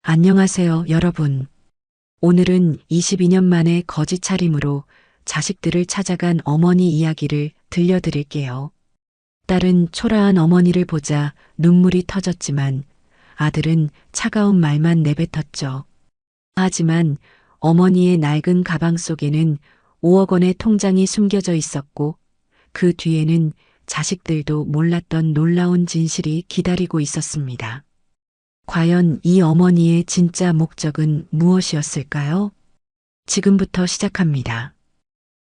안녕하세요, 여러분. 오늘은 22년 만에 거지 차림으로 자식들을 찾아간 어머니 이야기를 들려드릴게요. 딸은 초라한 어머니를 보자 눈물이 터졌지만 아들은 차가운 말만 내뱉었죠. 하지만 어머니의 낡은 가방 속에는 5억 원의 통장이 숨겨져 있었고 그 뒤에는 자식들도 몰랐던 놀라운 진실이 기다리고 있었습니다. 과연 이 어머니의 진짜 목적은 무엇이었을까요? 지금부터 시작합니다.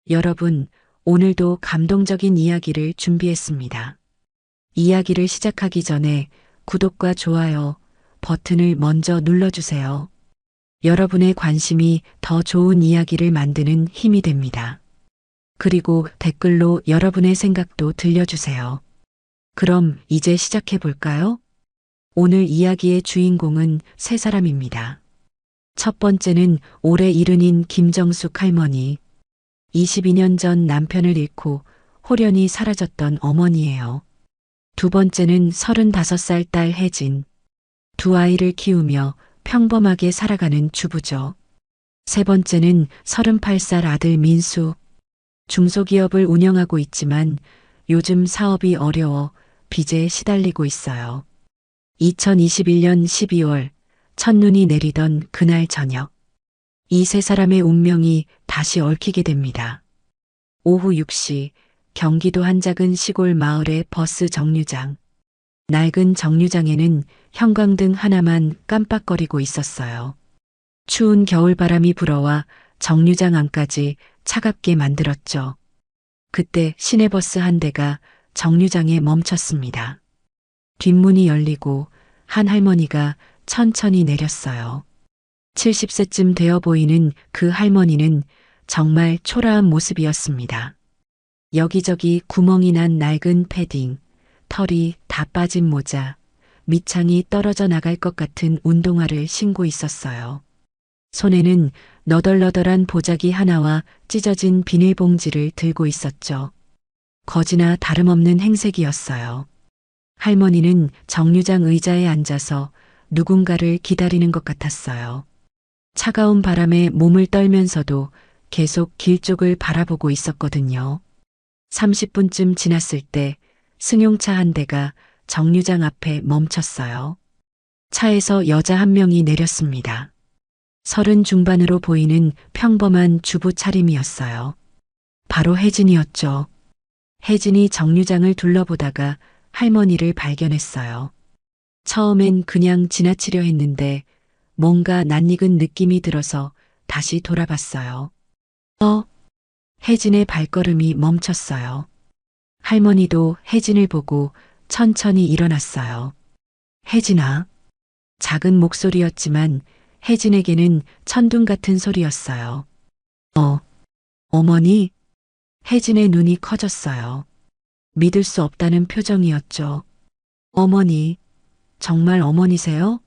여러분, 오늘도 감동적인 이야기를 준비했습니다. 이야기를 시작하기 전에 구독과 좋아요 버튼을 먼저 눌러주세요. 여러분의 관심이 더 좋은 이야기를 만드는 힘이 됩니다. 그리고 댓글로 여러분의 생각도 들려주세요. 그럼 이제 시작해 볼까요? 오늘 이야기의 주인공은 세 사람입니다. 첫 번째는 올해 일흔인 김정숙 할머니. 22년 전 남편을 잃고 홀연히 사라졌던 어머니예요. 두 번째는 35살 딸 혜진. 두 아이를 키우며 평범하게 살아가는 주부죠. 세 번째는 38살 아들 민수. 중소기업을 운영하고 있지만 요즘 사업이 어려워 빚에 시달리고 있어요. 2021년 12월 첫눈이 내리던 그날 저녁, 이 세 사람의 운명이 다시 얽히게 됩니다. 오후 6시 경기도 한 작은 시골 마을의 버스 정류장. 낡은 정류장에는 형광등 하나만 깜빡거리고 있었어요. 추운 겨울바람이 불어와 정류장 안까지 차갑게 만들었죠. 그때 시내버스 한 대가 정류장에 멈췄습니다. 뒷문이 열리고 한 할머니가 천천히 내렸어요. 70세쯤 되어 보이는 그 할머니는 정말 초라한 모습이었습니다. 여기저기 구멍이 난 낡은 패딩, 털이 다 빠진 모자, 밑창이 떨어져 나갈 것 같은 운동화를 신고 있었어요. 손에는 너덜너덜한 보자기 하나와 찢어진 비닐봉지를 들고 있었죠. 거지나 다름없는 행색이었어요. 할머니는 정류장 의자에 앉아서 누군가를 기다리는 것 같았어요. 차가운 바람에 몸을 떨면서도 계속 길 쪽을 바라보고 있었거든요. 30분쯤 지났을 때 승용차 한 대가 정류장 앞에 멈췄어요. 차에서 여자 한 명이 내렸습니다. 30 중반으로 보이는 평범한 주부 차림이었어요. 바로 혜진이었죠. 혜진이 정류장을 둘러보다가 할머니를 발견했어요. 처음엔 그냥 지나치려 했는데 뭔가 낯익은 느낌이 들어서 다시 돌아봤어요. 혜진의 발걸음이 멈췄어요. 할머니도 혜진을 보고 천천히 일어났어요. 혜진아. 작은 목소리였지만 혜진에게는 천둥 같은 소리였어요. 어머니? 혜진의 눈이 커졌어요. 믿을 수 없다는 표정이었죠. 어머니, 정말 어머니세요?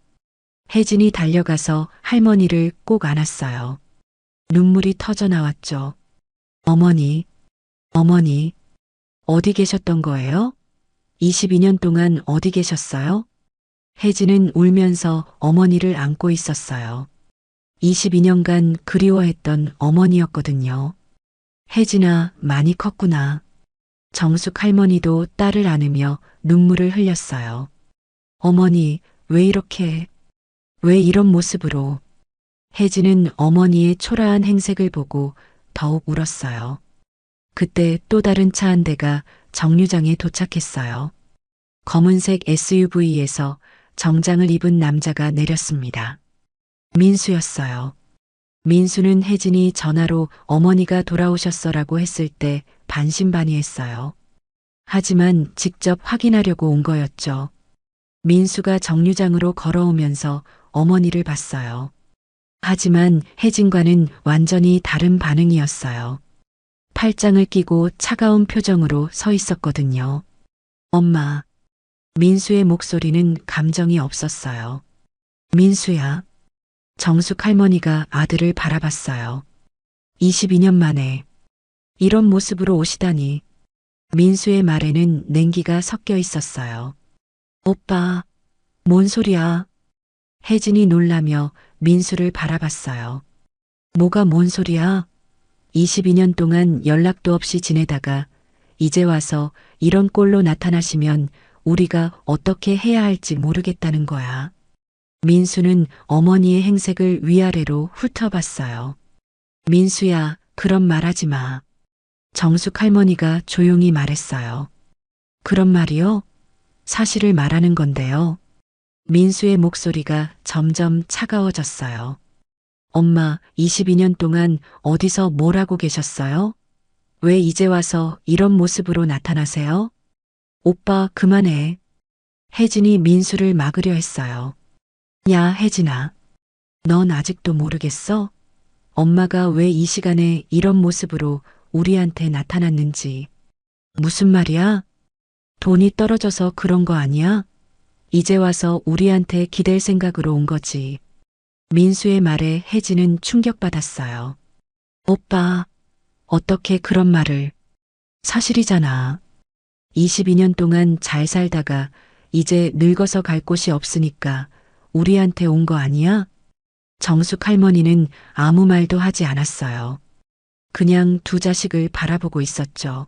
혜진이 달려가서 할머니를 꼭 안았어요. 눈물이 터져 나왔죠. 어머니, 어디 계셨던 거예요? 22년 동안 어디 계셨어요? 혜진은 울면서 어머니를 안고 있었어요. 22년간 그리워했던 어머니였거든요. 혜진아, 많이 컸구나. 정숙 할머니도 딸을 안으며 눈물을 흘렸어요. 어머니, 왜 이런 모습으로? 혜진은 어머니의 초라한 행색을 보고 더욱 울었어요. 그때 또 다른 차 한 대가 정류장에 도착했어요. 검은색 SUV에서 정장을 입은 남자가 내렸습니다. 민수였어요. 민수는 혜진이 전화로 어머니가 돌아오셨어라고 했을 때 반신반의했어요. 하지만 직접 확인하려고 온 거였죠. 민수가 정류장으로 걸어오면서 어머니를 봤어요. 하지만 혜진과는 완전히 다른 반응이었어요. 팔짱을 끼고 차가운 표정으로 서 있었거든요. 엄마. 민수의 목소리는 감정이 없었어요. 민수야. 정숙 할머니가 아들을 바라봤어요. 22년 만에 이런 모습으로 오시다니. 민수의 말에는 냉기가 섞여 있었어요. 오빠, 뭔 소리야? 혜진이 놀라며 민수를 바라봤어요. 뭐가 뭔 소리야? 22년 동안 연락도 없이 지내다가 이제 와서 이런 꼴로 나타나시면 우리가 어떻게 해야 할지 모르겠다는 거야. 민수는 어머니의 행색을 위아래로 훑어봤어요. 민수야, 그런 말 하지 마. 정숙 할머니가 조용히 말했어요. 그런 말이요? 사실을 말하는 건데요. 민수의 목소리가 점점 차가워졌어요. 엄마, 22년 동안 어디서 뭘 하고 계셨어요? 왜 이제 와서 이런 모습으로 나타나세요? 오빠, 그만해. 혜진이 민수를 막으려 했어요. 야, 혜진아. 넌 아직도 모르겠어? 엄마가 왜 이 시간에 이런 모습으로 우리한테 나타났는지. 무슨 말이야? 돈이 떨어져서 그런 거 아니야? 이제 와서 우리한테 기댈 생각으로 온 거지. 민수의 말에 혜진은 충격받았어요. 오빠, 어떻게 그런 말을. 사실이잖아. 22년 동안 잘 살다가 이제 늙어서 갈 곳이 없으니까 우리한테 온 거 아니야? 정숙 할머니는 아무 말도 하지 않았어요. 그냥 두 자식을 바라보고 있었죠.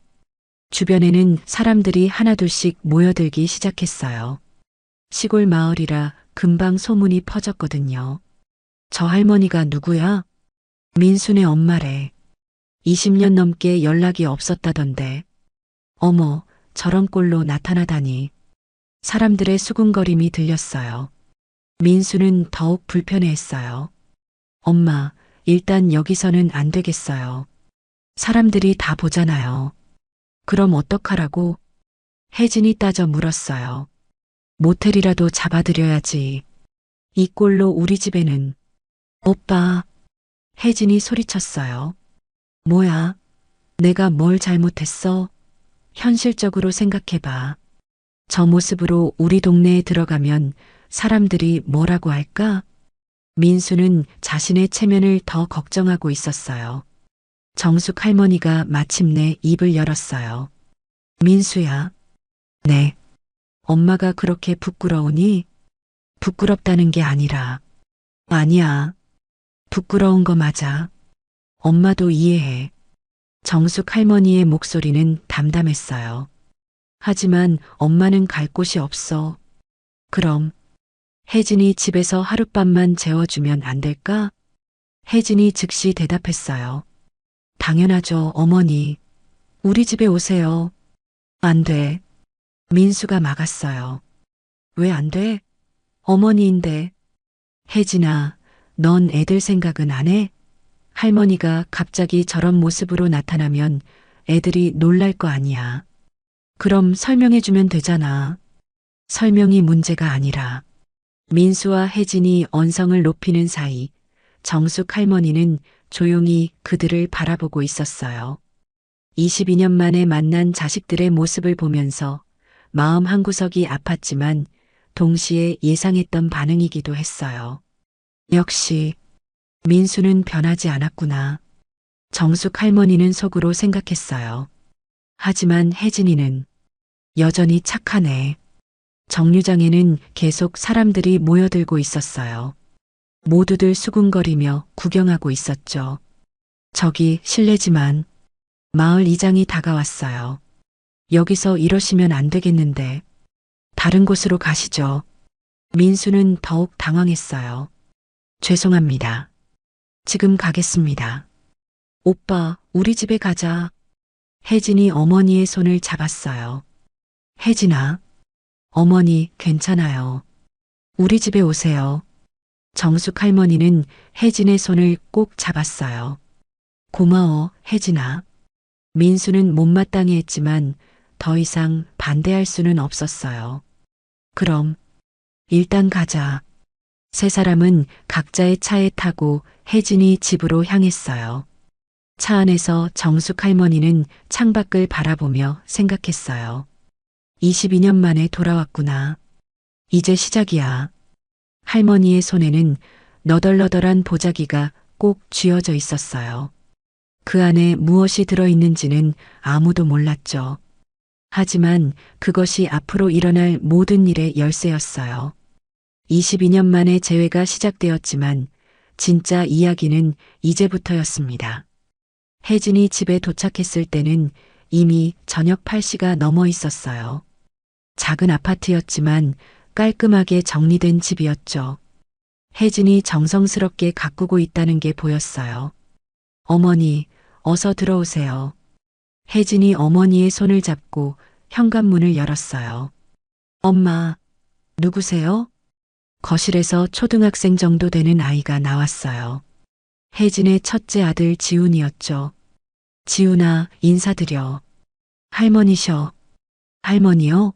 주변에는 사람들이 하나둘씩 모여들기 시작했어요. 시골 마을이라 금방 소문이 퍼졌거든요. 저 할머니가 누구야? 민수네 엄마래. 20년 넘게 연락이 없었다던데. 어머, 저런 꼴로 나타나다니. 사람들의 수군거림이 들렸어요. 민수는 더욱 불편해했어요. 엄마, 일단 여기서는 안 되겠어요. 사람들이 다 보잖아요. 그럼 어떡하라고? 혜진이 따져 물었어요. 모텔이라도 잡아드려야지. 이 꼴로 우리 집에는. 오빠. 혜진이 소리쳤어요. 뭐야? 내가 뭘 잘못했어? 현실적으로 생각해봐. 저 모습으로 우리 동네에 들어가면 사람들이 뭐라고 할까? 민수는 자신의 체면을 더 걱정하고 있었어요. 정숙 할머니가 마침내 입을 열었어요. 민수야. 네. 엄마가 그렇게 부끄러우니? 부끄럽다는 게 아니라. 아니야. 부끄러운 거 맞아. 엄마도 이해해. 정숙 할머니의 목소리는 담담했어요. 하지만 엄마는 갈 곳이 없어. 그럼 혜진이 집에서 하룻밤만 재워주면 안 될까? 혜진이 즉시 대답했어요. 당연하죠, 어머니. 우리 집에 오세요. 안 돼. 민수가 막았어요. 왜 안 돼? 어머니인데. 혜진아, 넌 애들 생각은 안 해? 할머니가 갑자기 저런 모습으로 나타나면 애들이 놀랄 거 아니야. 그럼 설명해주면 되잖아. 설명이 문제가 아니라. 민수와 혜진이 언성을 높이는 사이 정숙 할머니는 조용히 그들을 바라보고 있었어요. 22년 만에 만난 자식들의 모습을 보면서 마음 한구석이 아팠지만 동시에 예상했던 반응이기도 했어요. 역시 민수는 변하지 않았구나. 정숙 할머니는 속으로 생각했어요. 하지만 혜진이는 여전히 착하네. 정류장에는 계속 사람들이 모여들고 있었어요. 모두들 수군거리며 구경하고 있었죠. 저기 실례지만 마을 이장이 다가왔어요. 여기서 이러시면 안 되겠는데 다른 곳으로 가시죠. 민수는 더욱 당황했어요. 죄송합니다. 지금 가겠습니다. 오빠, 우리 집에 가자. 혜진이 어머니의 손을 잡았어요. 혜진아, 어머니 괜찮아요. 우리 집에 오세요. 정숙 할머니는 혜진의 손을 꼭 잡았어요. 고마워, 혜진아. 민수는 못마땅해 했지만 더 이상 반대할 수는 없었어요. 그럼 일단 가자. 세 사람은 각자의 차에 타고 혜진이 집으로 향했어요. 차 안에서 정숙 할머니는 창밖을 바라보며 생각했어요. 22년 만에 돌아왔구나. 이제 시작이야. 할머니의 손에는 너덜너덜한 보자기가 꼭 쥐어져 있었어요. 그 안에 무엇이 들어있는지는 아무도 몰랐죠. 하지만 그것이 앞으로 일어날 모든 일의 열쇠였어요. 22년 만에 재회가 시작되었지만 진짜 이야기는 이제부터였습니다. 혜진이 집에 도착했을 때는 이미 저녁 8시가 넘어 있었어요. 작은 아파트였지만 깔끔하게 정리된 집이었죠. 혜진이 정성스럽게 가꾸고 있다는 게 보였어요. 어머니, 어서 들어오세요. 혜진이 어머니의 손을 잡고 현관문을 열었어요. 엄마, 누구세요? 거실에서 초등학생 정도 되는 아이가 나왔어요. 혜진의 첫째 아들 지훈이었죠. 지훈아, 인사드려. 할머니셔. 할머니요?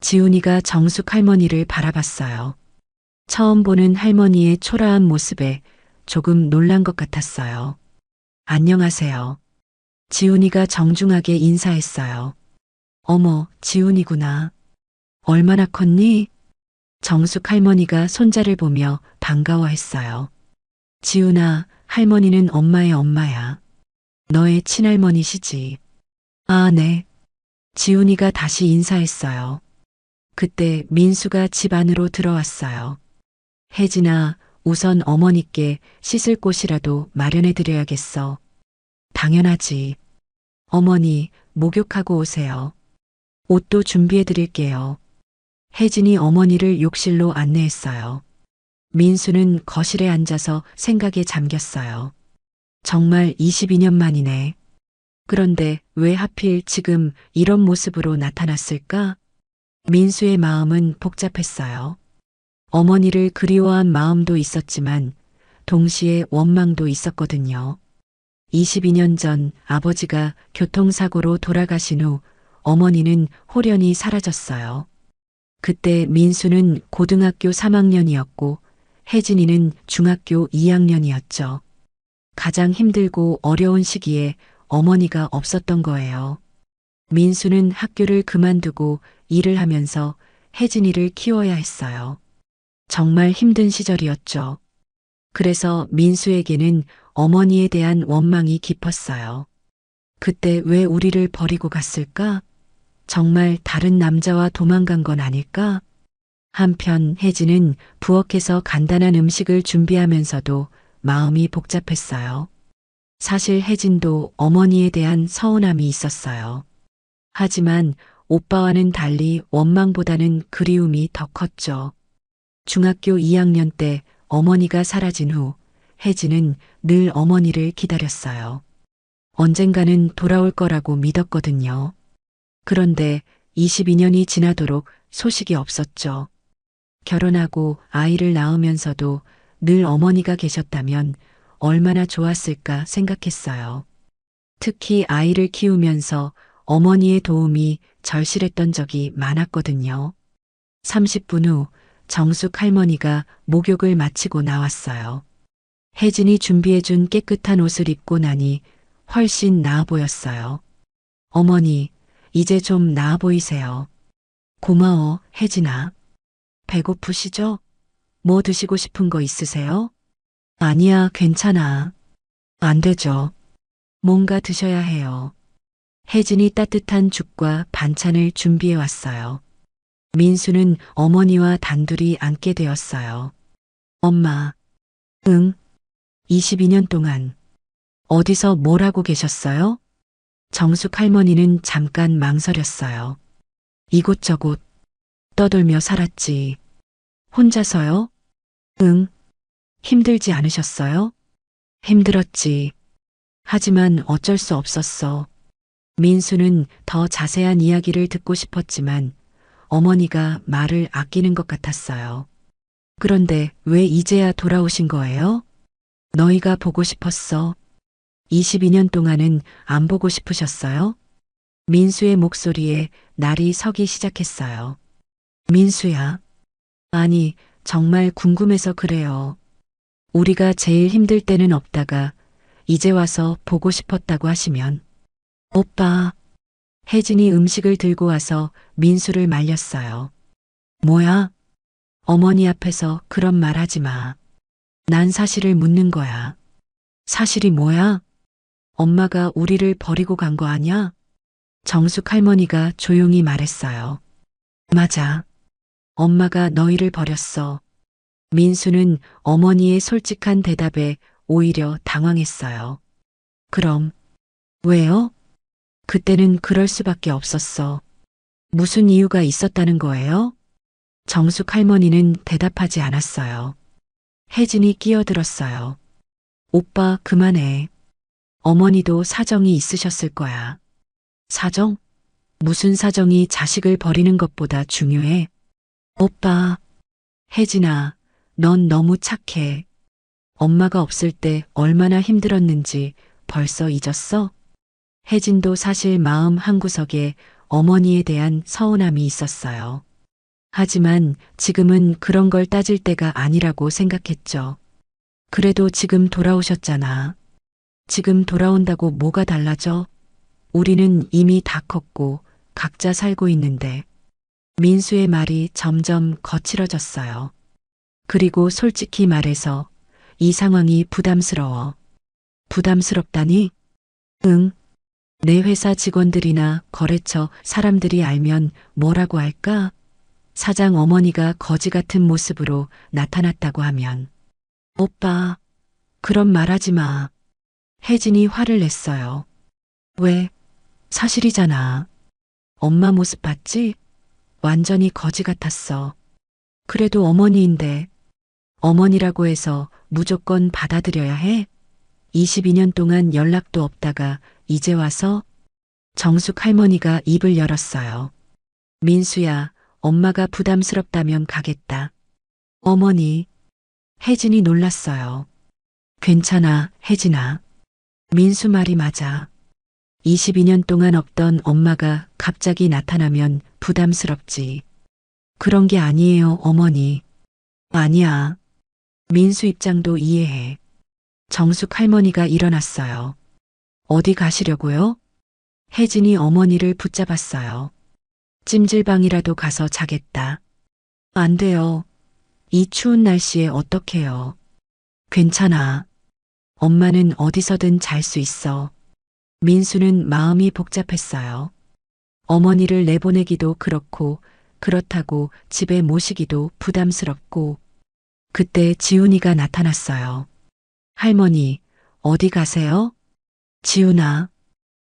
지훈이가 정숙 할머니를 바라봤어요. 처음 보는 할머니의 초라한 모습에 조금 놀란 것 같았어요. 안녕하세요. 지훈이가 정중하게 인사했어요. 어머, 지훈이구나. 얼마나 컸니? 정숙 할머니가 손자를 보며 반가워했어요. 지훈아, 할머니는 엄마의 엄마야. 너의 친할머니시지. 아, 네. 지훈이가 다시 인사했어요. 그때 민수가 집 안으로 들어왔어요. 혜진아, 우선 어머니께 씻을 곳이라도 마련해 드려야겠어. 당연하지. 어머니, 목욕하고 오세요. 옷도 준비해 드릴게요. 혜진이 어머니를 욕실로 안내했어요. 민수는 거실에 앉아서 생각에 잠겼어요. 정말 22년 만이네. 그런데 왜 하필 지금 이런 모습으로 나타났을까? 민수의 마음은 복잡했어요. 어머니를 그리워한 마음도 있었지만 동시에 원망도 있었거든요. 22년 전 아버지가 교통사고로 돌아가신 후 어머니는 홀연히 사라졌어요. 그때 민수는 고등학교 3학년이었고 혜진이는 중학교 2학년이었죠. 가장 힘들고 어려운 시기에 어머니가 없었던 거예요. 민수는 학교를 그만두고 일을 하면서 혜진이를 키워야 했어요. 정말 힘든 시절이었죠. 그래서 민수에게는 어머니에 대한 원망이 깊었어요. 그때 왜 우리를 버리고 갔을까? 정말 다른 남자와 도망간 건 아닐까? 한편 혜진은 부엌에서 간단한 음식을 준비하면서도 마음이 복잡했어요. 사실 혜진도 어머니에 대한 서운함이 있었어요. 하지만 오빠와는 달리 원망보다는 그리움이 더 컸죠. 중학교 2학년 때 어머니가 사라진 후 혜진은 늘 어머니를 기다렸어요. 언젠가는 돌아올 거라고 믿었거든요. 그런데 22년이 지나도록 소식이 없었죠. 결혼하고 아이를 낳으면서도 늘 어머니가 계셨다면 얼마나 좋았을까 생각했어요. 특히 아이를 키우면서 어머니의 도움이 절실했던 적이 많았거든요. 30분 후 정숙 할머니가 목욕을 마치고 나왔어요. 혜진이 준비해준 깨끗한 옷을 입고 나니 훨씬 나아 보였어요. 어머니, 이제 좀 나아 보이세요. 고마워, 혜진아. 배고프시죠? 뭐 드시고 싶은 거 있으세요? 아니야, 괜찮아. 안 되죠. 뭔가 드셔야 해요. 혜진이 따뜻한 죽과 반찬을 준비해 왔어요. 민수는 어머니와 단둘이 앉게 되었어요. 엄마. 응. 22년 동안 어디서 뭘 하고 계셨어요? 정숙 할머니는 잠깐 망설였어요. 이곳저곳 떠돌며 살았지. 혼자서요? 응. 힘들지 않으셨어요? 힘들었지. 하지만 어쩔 수 없었어. 민수는 더 자세한 이야기를 듣고 싶었지만 어머니가 말을 아끼는 것 같았어요. 그런데 왜 이제야 돌아오신 거예요? 너희가 보고 싶었어. 22년 동안은 안 보고 싶으셨어요? 민수의 목소리에 날이 서기 시작했어요. 민수야. 아니, 정말 궁금해서 그래요. 우리가 제일 힘들 때는 없다가 이제 와서 보고 싶었다고 하시면. 오빠. 혜진이 음식을 들고 와서 민수를 말렸어요. 뭐야? 어머니 앞에서 그런 말 하지 마. 난 사실을 묻는 거야. 사실이 뭐야? 엄마가 우리를 버리고 간 거 아냐? 정숙 할머니가 조용히 말했어요. 맞아. 엄마가 너희를 버렸어. 민수는 어머니의 솔직한 대답에 오히려 당황했어요. 그럼, 왜요? 그때는 그럴 수밖에 없었어. 무슨 이유가 있었다는 거예요? 정숙 할머니는 대답하지 않았어요. 혜진이 끼어들었어요. 오빠, 그만해. 어머니도 사정이 있으셨을 거야. 사정? 무슨 사정이 자식을 버리는 것보다 중요해? 오빠, 혜진아, 넌 너무 착해. 엄마가 없을 때 얼마나 힘들었는지 벌써 잊었어? 혜진도 사실 마음 한구석에 어머니에 대한 서운함이 있었어요. 하지만 지금은 그런 걸 따질 때가 아니라고 생각했죠. 그래도 지금 돌아오셨잖아. 지금 돌아온다고 뭐가 달라져? 우리는 이미 다 컸고 각자 살고 있는데. 민수의 말이 점점 거칠어졌어요. 그리고 솔직히 말해서 이 상황이 부담스러워. 부담스럽다니? 응. 내 회사 직원들이나 거래처 사람들이 알면 뭐라고 할까? 사장 어머니가 거지 같은 모습으로 나타났다고 하면. 오빠, 그런 말 하지 마. 혜진이 화를 냈어요. 왜? 사실이잖아. 엄마 모습 봤지? 완전히 거지 같았어. 그래도 어머니인데, 어머니라고 해서 무조건 받아들여야 해? 22년 동안 연락도 없다가 이제 와서 정숙 할머니가 입을 열었어요. 민수야, 엄마가 부담스럽다면 가겠다. 어머니, 혜진이 놀랐어요. 괜찮아, 혜진아. 민수 말이 맞아. 22년 동안 없던 엄마가 갑자기 나타나면 부담스럽지. 그런 게 아니에요, 어머니. 아니야. 민수 입장도 이해해. 정숙 할머니가 일어났어요. 어디 가시려고요? 혜진이 어머니를 붙잡았어요. 찜질방이라도 가서 자겠다. 안 돼요. 이 추운 날씨에 어떡해요. 괜찮아. 엄마는 어디서든 잘 수 있어. 민수는 마음이 복잡했어요. 어머니를 내보내기도 그렇고, 그렇다고 집에 모시기도 부담스럽고. 그때 지훈이가 나타났어요. 할머니, 어디 가세요? 지훈아.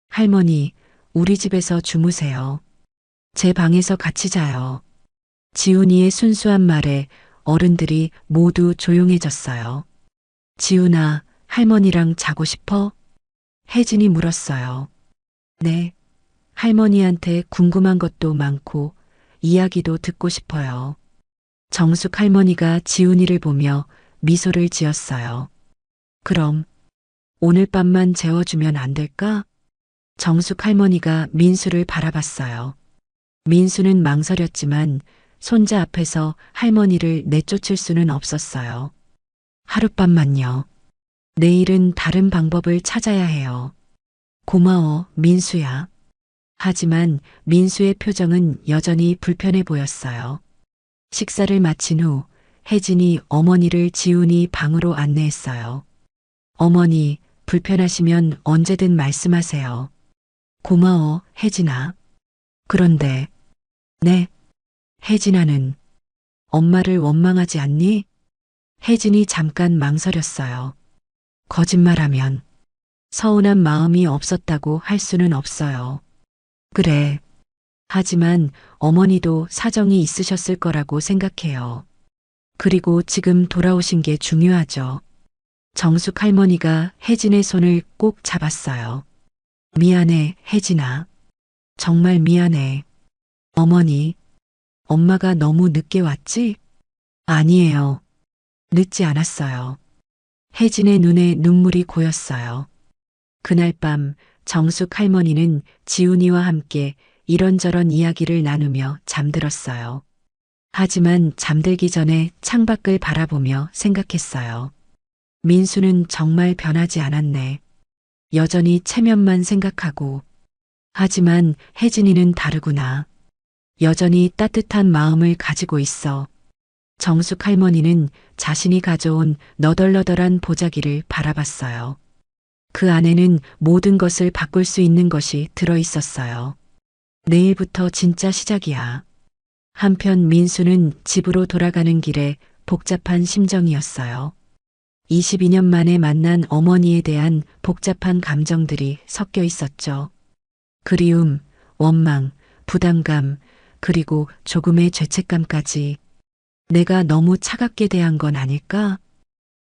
할머니, 우리 집에서 주무세요. 제 방에서 같이 자요. 지훈이의 순수한 말에 어른들이 모두 조용해졌어요. 지훈아, 할머니랑 자고 싶어? 혜진이 물었어요. 네. 할머니한테 궁금한 것도 많고 이야기도 듣고 싶어요. 정숙 할머니가 지훈이를 보며 미소를 지었어요. 그럼 오늘 밤만 재워주면 안 될까? 정숙 할머니가 민수를 바라봤어요. 민수는 망설였지만 손자 앞에서 할머니를 내쫓을 수는 없었어요. 하룻밤만요. 내일은 다른 방법을 찾아야 해요. 고마워, 민수야. 하지만 민수의 표정은 여전히 불편해 보였어요. 식사를 마친 후 혜진이 어머니를 지훈이 방으로 안내했어요. 어머니, 불편하시면 언제든 말씀하세요. 고마워, 혜진아. 그런데, 네, 혜진아는 엄마를 원망하지 않니? 혜진이 잠깐 망설였어요. 거짓말하면 서운한 마음이 없었다고 할 수는 없어요. 그래. 하지만 어머니도 사정이 있으셨을 거라고 생각해요. 그리고 지금 돌아오신 게 중요하죠. 정숙 할머니가 혜진의 손을 꼭 잡았어요. 미안해, 혜진아. 정말 미안해. 어머니, 엄마가 너무 늦게 왔지? 아니에요. 늦지 않았어요. 혜진의 눈에 눈물이 고였어요. 그날 밤 정숙 할머니는 지훈이와 함께 이런저런 이야기를 나누며 잠들었어요. 하지만 잠들기 전에 창밖을 바라보며 생각했어요. 민수는 정말 변하지 않았네. 여전히 체면만 생각하고. 하지만 혜진이는 다르구나. 여전히 따뜻한 마음을 가지고 있어. 정숙 할머니는 자신이 가져온 너덜너덜한 보자기를 바라봤어요. 그 안에는 모든 것을 바꿀 수 있는 것이 들어 있었어요. 내일부터 진짜 시작이야. 한편 민수는 집으로 돌아가는 길에 복잡한 심정이었어요. 22년 만에 만난 어머니에 대한 복잡한 감정들이 섞여 있었죠. 그리움, 원망, 부담감, 그리고 조금의 죄책감까지. 내가 너무 차갑게 대한 건 아닐까?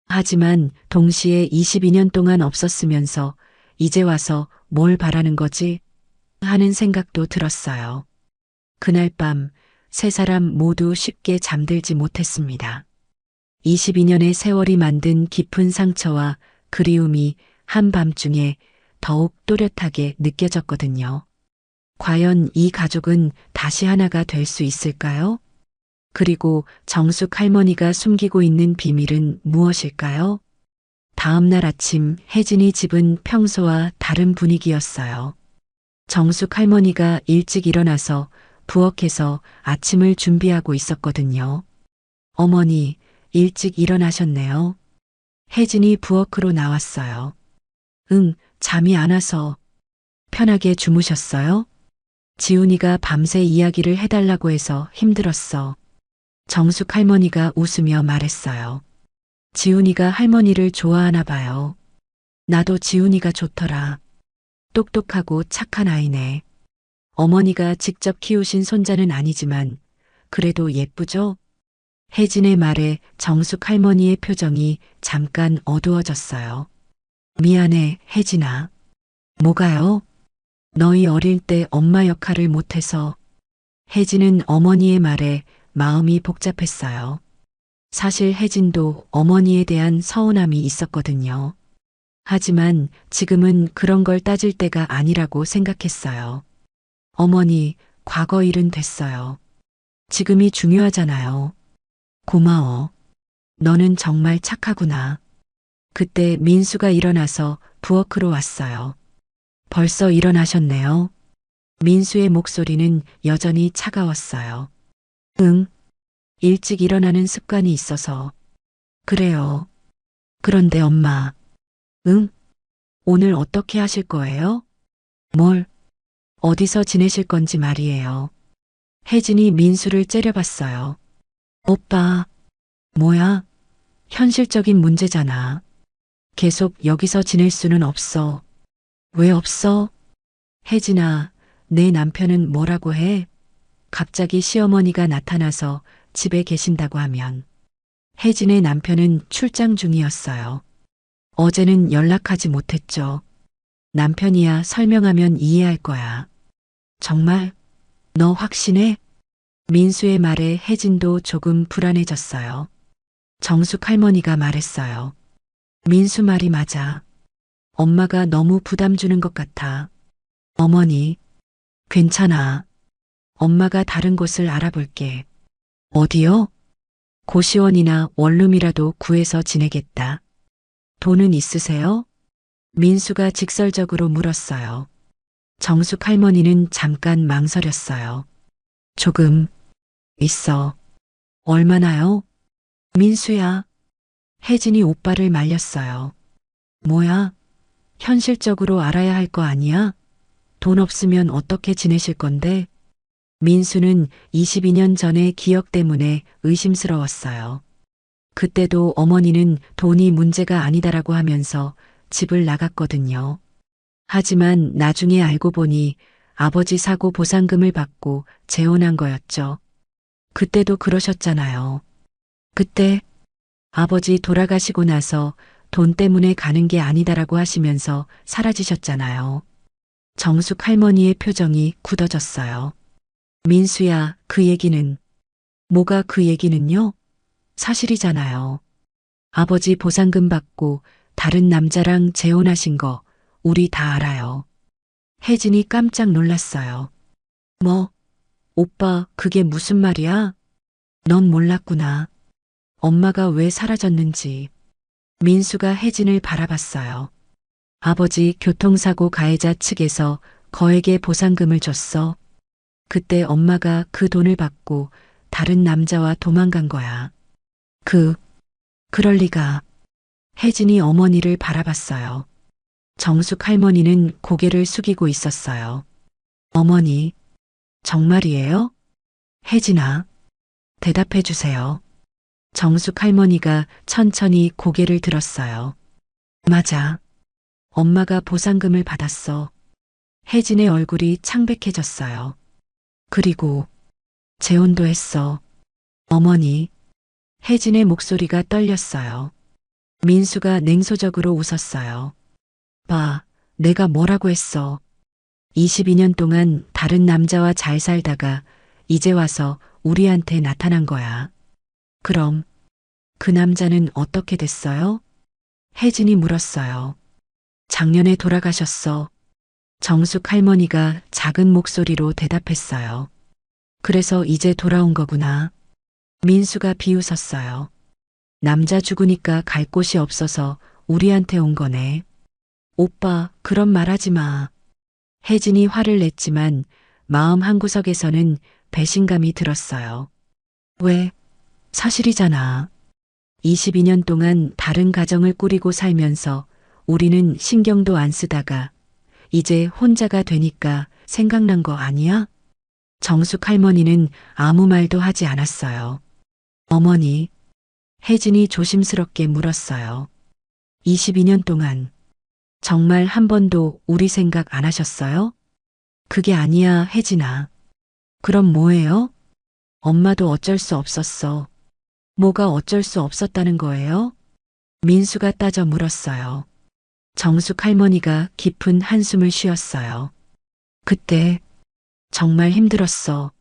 하지만 동시에 22년 동안 없었으면서 이제 와서 뭘 바라는 거지? 하는 생각도 들었어요. 그날 밤 세 사람 모두 쉽게 잠들지 못했습니다. 22년의 세월이 만든 깊은 상처와 그리움이 한밤중에 더욱 또렷하게 느껴졌거든요. 과연 이 가족은 다시 하나가 될 수 있을까요? 그리고 정숙 할머니가 숨기고 있는 비밀은 무엇일까요? 다음 날 아침 혜진이 집은 평소와 다른 분위기였어요. 정숙 할머니가 일찍 일어나서 부엌에서 아침을 준비하고 있었거든요. 어머니, 일찍 일어나셨네요. 혜진이 부엌으로 나왔어요. 응, 잠이 안 와서. 편하게 주무셨어요? 지훈이가 밤새 이야기를 해달라고 해서 힘들었어. 정숙 할머니가 웃으며 말했어요. 지훈이가 할머니를 좋아하나 봐요. 나도 지훈이가 좋더라. 똑똑하고 착한 아이네. 어머니가 직접 키우신 손자는 아니지만 그래도 예쁘죠? 혜진의 말에 정숙 할머니의 표정이 잠깐 어두워졌어요. 미안해, 혜진아. 뭐가요? 너희 어릴 때 엄마 역할을 못해서. 혜진은 어머니의 말에 마음이 복잡했어요. 사실 혜진도 어머니에 대한 서운함이 있었거든요. 하지만 지금은 그런 걸 따질 때가 아니라고 생각했어요. 어머니, 과거 일은 됐어요. 지금이 중요하잖아요. 고마워. 너는 정말 착하구나. 그때 민수가 일어나서 부엌으로 왔어요. 벌써 일어나셨네요. 민수의 목소리는 여전히 차가웠어요. 응, 일찍 일어나는 습관이 있어서. 그래요. 그런데 엄마. 응? 오늘 어떻게 하실 거예요? 뭘? 어디서 지내실 건지 말이에요. 혜진이 민수를 째려봤어요. 오빠, 뭐야? 현실적인 문제잖아. 계속 여기서 지낼 수는 없어. 왜 없어? 혜진아, 내 남편은 뭐라고 해? 갑자기 시어머니가 나타나서 집에 계신다고 하면. 혜진의 남편은 출장 중이었어요. 어제는 연락하지 못했죠. 남편이야 설명하면 이해할 거야. 정말? 너 확신해? 민수의 말에 혜진도 조금 불안해졌어요. 정숙 할머니가 말했어요. 민수 말이 맞아. 엄마가 너무 부담 주는 것 같아. 어머니, 괜찮아. 엄마가 다른 곳을 알아볼게. 어디요? 고시원이나 원룸이라도 구해서 지내겠다. 돈은 있으세요? 민수가 직설적으로 물었어요. 정숙 할머니는 잠깐 망설였어요. 조금 있어. 얼마나요? 민수야. 혜진이 오빠를 말렸어요. 뭐야? 현실적으로 알아야 할 거 아니야? 돈 없으면 어떻게 지내실 건데? 민수는 22년 전의 기억 때문에 의심스러웠어요. 그때도 어머니는 돈이 문제가 아니다라고 하면서 집을 나갔거든요. 하지만 나중에 알고 보니 아버지 사고 보상금을 받고 재혼한 거였죠. 그때도 그러셨잖아요. 그때 아버지 돌아가시고 나서 돈 때문에 가는 게 아니다라고 하시면서 사라지셨잖아요. 정숙 할머니의 표정이 굳어졌어요. 민수야, 그 얘기는. 뭐가 그 얘기는요? 사실이잖아요. 아버지 보상금 받고 다른 남자랑 재혼하신 거 우리 다 알아요. 혜진이 깜짝 놀랐어요. 뭐? 오빠, 그게 무슨 말이야? 넌 몰랐구나. 엄마가 왜 사라졌는지. 민수가 혜진을 바라봤어요. 아버지 교통사고 가해자 측에서 거액의 보상금을 줬어. 그때 엄마가 그 돈을 받고 다른 남자와 도망간 거야. 그럴 리가. 혜진이 어머니를 바라봤어요. 정숙 할머니는 고개를 숙이고 있었어요. 어머니, 정말이에요? 혜진아, 대답해 주세요. 정숙 할머니가 천천히 고개를 들었어요. 맞아. 엄마가 보상금을 받았어. 혜진의 얼굴이 창백해졌어요. 그리고 재혼도 했어. 어머니. 혜진의 목소리가 떨렸어요. 민수가 냉소적으로 웃었어요. 봐, 내가 뭐라고 했어. 22년 동안 다른 남자와 잘 살다가 이제 와서 우리한테 나타난 거야. 그럼 그 남자는 어떻게 됐어요? 혜진이 물었어요. 작년에 돌아가셨어. 정숙 할머니가 작은 목소리로 대답했어요. 그래서 이제 돌아온 거구나. 민수가 비웃었어요. 남자 죽으니까 갈 곳이 없어서 우리한테 온 거네. 오빠, 그런 말 하지 마. 혜진이 화를 냈지만 마음 한구석에서는 배신감이 들었어요. 왜? 사실이잖아. 22년 동안 다른 가정을 꾸리고 살면서 우리는 신경도 안 쓰다가 이제 혼자가 되니까 생각난 거 아니야? 정숙 할머니는 아무 말도 하지 않았어요. 어머니, 혜진이 조심스럽게 물었어요. 22년 동안 정말 한 번도 우리 생각 안 하셨어요? 그게 아니야, 혜진아. 그럼 뭐예요? 엄마도 어쩔 수 없었어. 뭐가 어쩔 수 없었다는 거예요? 민수가 따져 물었어요. 정숙 할머니가 깊은 한숨을 쉬었어요. 그때 정말 힘들었어.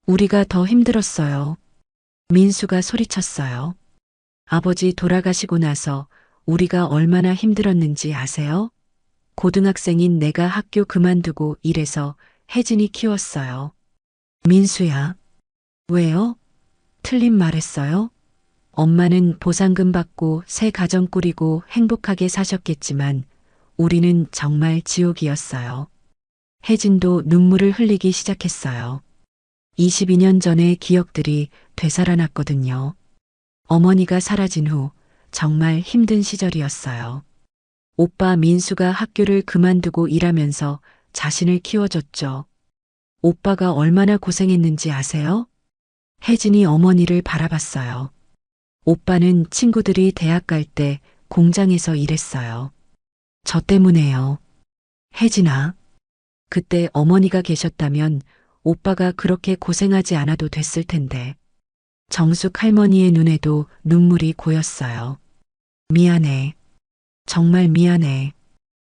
우리가 더 힘들었어요. 민수가 소리쳤어요. 아버지 돌아가시고 나서 우리가 얼마나 힘들었는지 아세요? 고등학생인 내가 학교 그만두고 일해서 혜진이 키웠어요. 민수야. 왜요? 틀린 말했어요? 엄마는 보상금 받고 새 가정 꾸리고 행복하게 사셨겠지만 우리는 정말 지옥이었어요. 혜진도 눈물을 흘리기 시작했어요. 22년 전의 기억들이 되살아났거든요. 어머니가 사라진 후 정말 힘든 시절이었어요. 오빠 민수가 학교를 그만두고 일하면서 자신을 키워줬죠. 오빠가 얼마나 고생했는지 아세요? 혜진이 어머니를 바라봤어요. 오빠는 친구들이 대학 갈 때 공장에서 일했어요. 저 때문에요. 혜진아, 그때 어머니가 계셨다면 오빠가 그렇게 고생하지 않아도 됐을 텐데. 정숙 할머니의 눈에도 눈물이 고였어요. 미안해. 정말 미안해.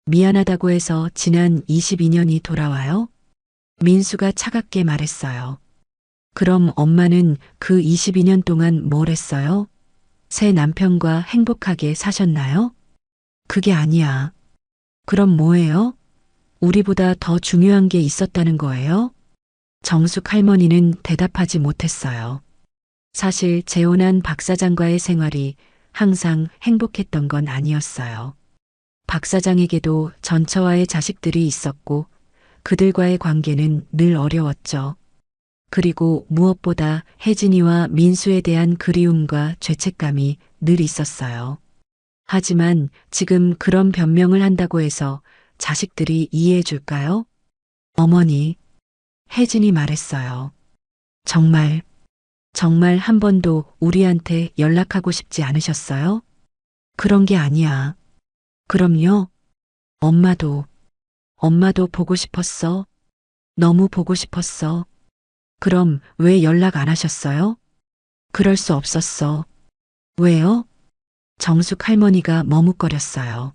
미안하다고 해서 지난 22년이 돌아와요? 민수가 차갑게 말했어요. 그럼 엄마는 그 22년 동안 뭘 했어요? 새 남편과 행복하게 사셨나요? 그게 아니야. 그럼 뭐예요? 우리보다 더 중요한 게 있었다는 거예요? 정숙 할머니는 대답하지 못했어요. 사실 재혼한 박 사장과의 생활이 항상 행복했던 건 아니었어요. 박 사장에게도 전처와의 자식들이 있었고 그들과의 관계는 늘 어려웠죠. 그리고 무엇보다 혜진이와 민수에 대한 그리움과 죄책감이 늘 있었어요. 하지만 지금 그런 변명을 한다고 해서 자식들이 이해해 줄까요? 어머니, 혜진이 말했어요. 정말 한 번도 우리한테 연락하고 싶지 않으셨어요? 그런 게 아니야. 그럼요. 엄마도 보고 싶었어. 너무 보고 싶었어. 그럼 왜 연락 안 하셨어요? 그럴 수 없었어. 왜요? 정숙 할머니가 머뭇거렸어요.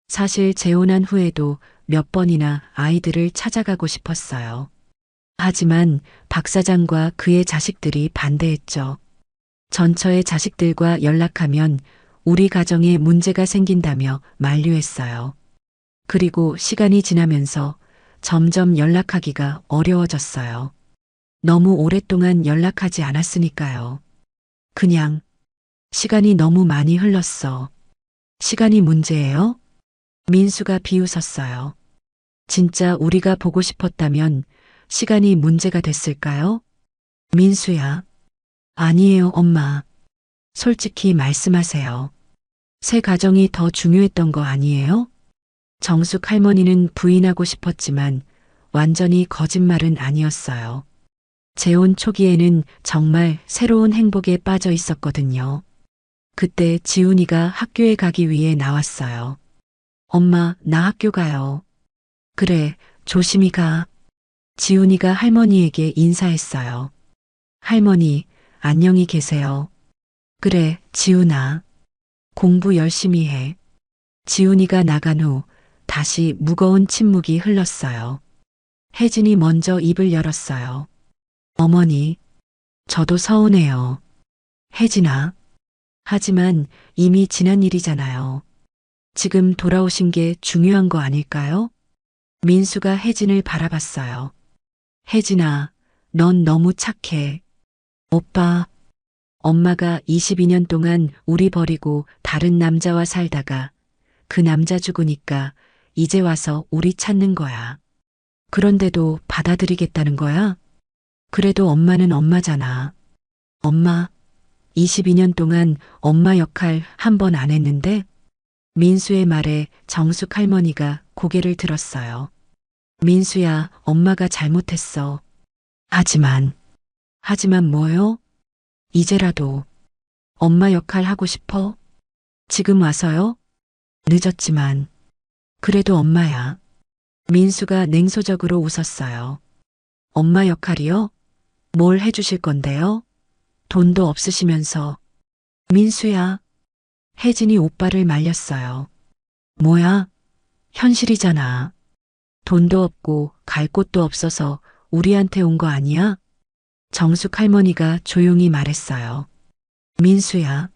사실 재혼한 후에도 몇 번이나 아이들을 찾아가고 싶었어요. 하지만 박 사장과 그의 자식들이 반대했죠. 전처의 자식들과 연락하면 우리 가정에 문제가 생긴다며 만류했어요. 그리고 시간이 지나면서 점점 연락하기가 어려워졌어요. 너무 오랫동안 연락하지 않았으니까요. 그냥 시간이 너무 많이 흘렀어. 시간이 문제예요? 민수가 비웃었어요. 진짜 우리가 보고 싶었다면 시간이 문제가 됐을까요? 민수야. 아니에요, 엄마. 솔직히 말씀하세요. 새 가정이 더 중요했던 거 아니에요? 정숙 할머니는 부인하고 싶었지만 완전히 거짓말은 아니었어요. 재혼 초기에는 정말 새로운 행복에 빠져 있었거든요. 그때 지훈이가 학교에 가기 위해 나왔어요. 엄마, 나 학교 가요. 그래, 조심히 가. 지훈이가 할머니에게 인사했어요. 할머니, 안녕히 계세요. 그래, 지훈아. 공부 열심히 해. 지훈이가 나간 후 다시 무거운 침묵이 흘렀어요. 혜진이 먼저 입을 열었어요. 어머니, 저도 서운해요. 혜진아. 하지만 이미 지난 일이잖아요. 지금 돌아오신 게 중요한 거 아닐까요? 민수가 혜진을 바라봤어요. 혜진아, 넌 너무 착해. 오빠, 엄마가 22년 동안 우리 버리고 다른 남자와 살다가 그 남자 죽으니까 이제 와서 우리 찾는 거야. 그런데도 받아들이겠다는 거야? 그래도 엄마는 엄마잖아. 엄마, 22년 동안 엄마 역할 한 번 안 했는데? 민수의 말에 정숙 할머니가 고개를 들었어요. 민수야, 엄마가 잘못했어. 하지만 뭐요? 이제라도 엄마 역할 하고 싶어? 지금 와서요? 늦었지만 그래도 엄마야. 민수가 냉소적으로 웃었어요. 엄마 역할이요? 뭘 해주실 건데요? 돈도 없으시면서. 민수야. 혜진이 오빠를 말렸어요. 뭐야? 현실이잖아. 돈도 없고 갈 곳도 없어서 우리한테 온 거 아니야? 정숙 할머니가 조용히 말했어요. 민수야.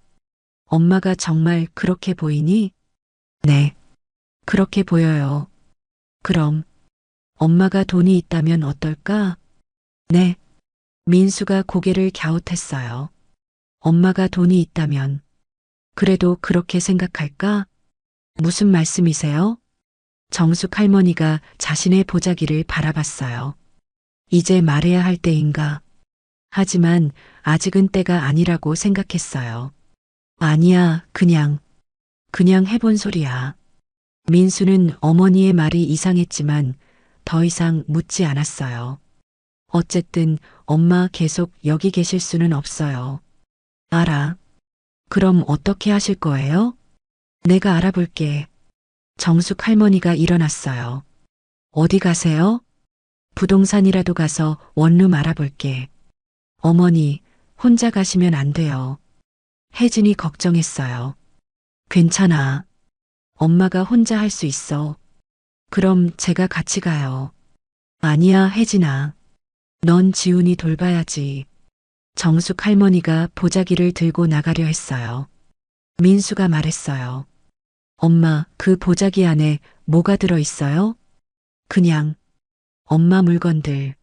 엄마가 정말 그렇게 보이니? 네. 그렇게 보여요. 그럼 엄마가 돈이 있다면 어떨까? 네. 민수가 고개를 갸웃했어요. 엄마가 돈이 있다면 그래도 그렇게 생각할까? 무슨 말씀이세요? 정숙 할머니가 자신의 보자기를 바라봤어요. 이제 말해야 할 때인가? 하지만 아직은 때가 아니라고 생각했어요. 아니야, 그냥 해본 소리야. 민수는 어머니의 말이 이상했지만 더 이상 묻지 않았어요. 어쨌든 엄마 계속 여기 계실 수는 없어요. 알아. 그럼 어떻게 하실 거예요? 내가 알아볼게. 정숙 할머니가 일어났어요. 어디 가세요? 부동산이라도 가서 원룸 알아볼게. 어머니, 혼자 가시면 안 돼요. 혜진이 걱정했어요. 괜찮아. 엄마가 혼자 할 수 있어. 그럼 제가 같이 가요. 아니야, 혜진아. 넌 지훈이 돌봐야지. 정숙 할머니가 보자기를 들고 나가려 했어요. 민수가 말했어요. 엄마, 그 보자기 안에 뭐가 들어있어요? 그냥 엄마 물건들.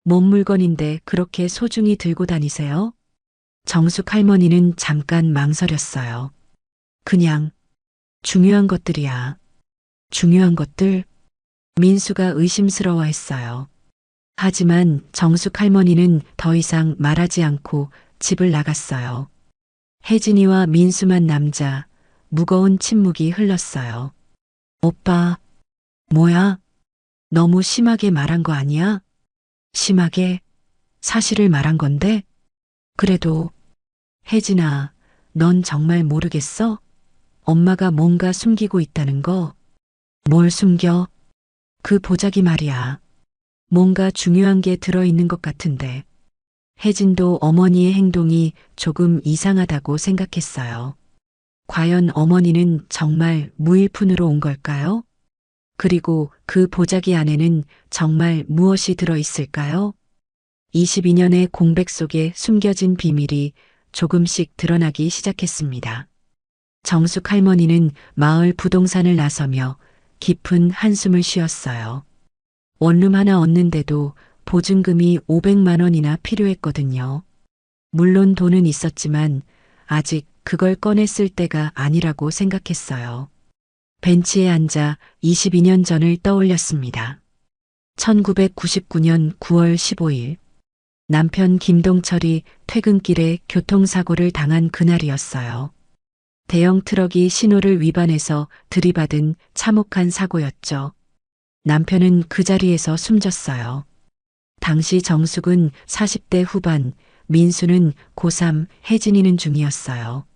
뭔 물건인데 그렇게 소중히 들고 다니세요? 정숙 할머니는 잠깐 망설였어요. 그냥 중요한 것들이야. 중요한 것들? 민수가 의심스러워했어요. 하지만 정숙 할머니는 더 이상 말하지 않고 집을 나갔어요. 혜진이와 민수만 남자, 무거운 침묵이 흘렀어요. 오빠, 뭐야? 너무 심하게 말한 거 아니야? 심하게? 사실을 말한 건데? 그래도, 혜진아, 넌 정말 모르겠어? 엄마가 뭔가 숨기고 있다는 거? 뭘 숨겨? 그 보자기 말이야. 뭔가 중요한 게 들어있는 것 같은데. 혜진도 어머니의 행동이 조금 이상하다고 생각했어요. 과연 어머니는 정말 무일푼으로 온 걸까요? 그리고 그 보자기 안에는 정말 무엇이 들어있을까요? 22년의 공백 속에 숨겨진 비밀이 조금씩 드러나기 시작했습니다. 정숙 할머니는 마을 부동산을 나서며 깊은 한숨을 쉬었어요. 원룸 하나 얻는데도 보증금이 500만 원이나 필요했거든요. 물론 돈은 있었지만 아직 그걸 꺼냈을 때가 아니라고 생각했어요. 벤치에 앉아 22년 전을 떠올렸습니다. 1999년 9월 15일 남편 김동철이 퇴근길에 교통사고를 당한 그날이었어요. 대형 트럭이 신호를 위반해서 들이받은 참혹한 사고였죠. 남편은 그 자리에서 숨졌어요. 당시 정숙은 40대 후반, 민수는 고3, 혜진이는 중이었어요.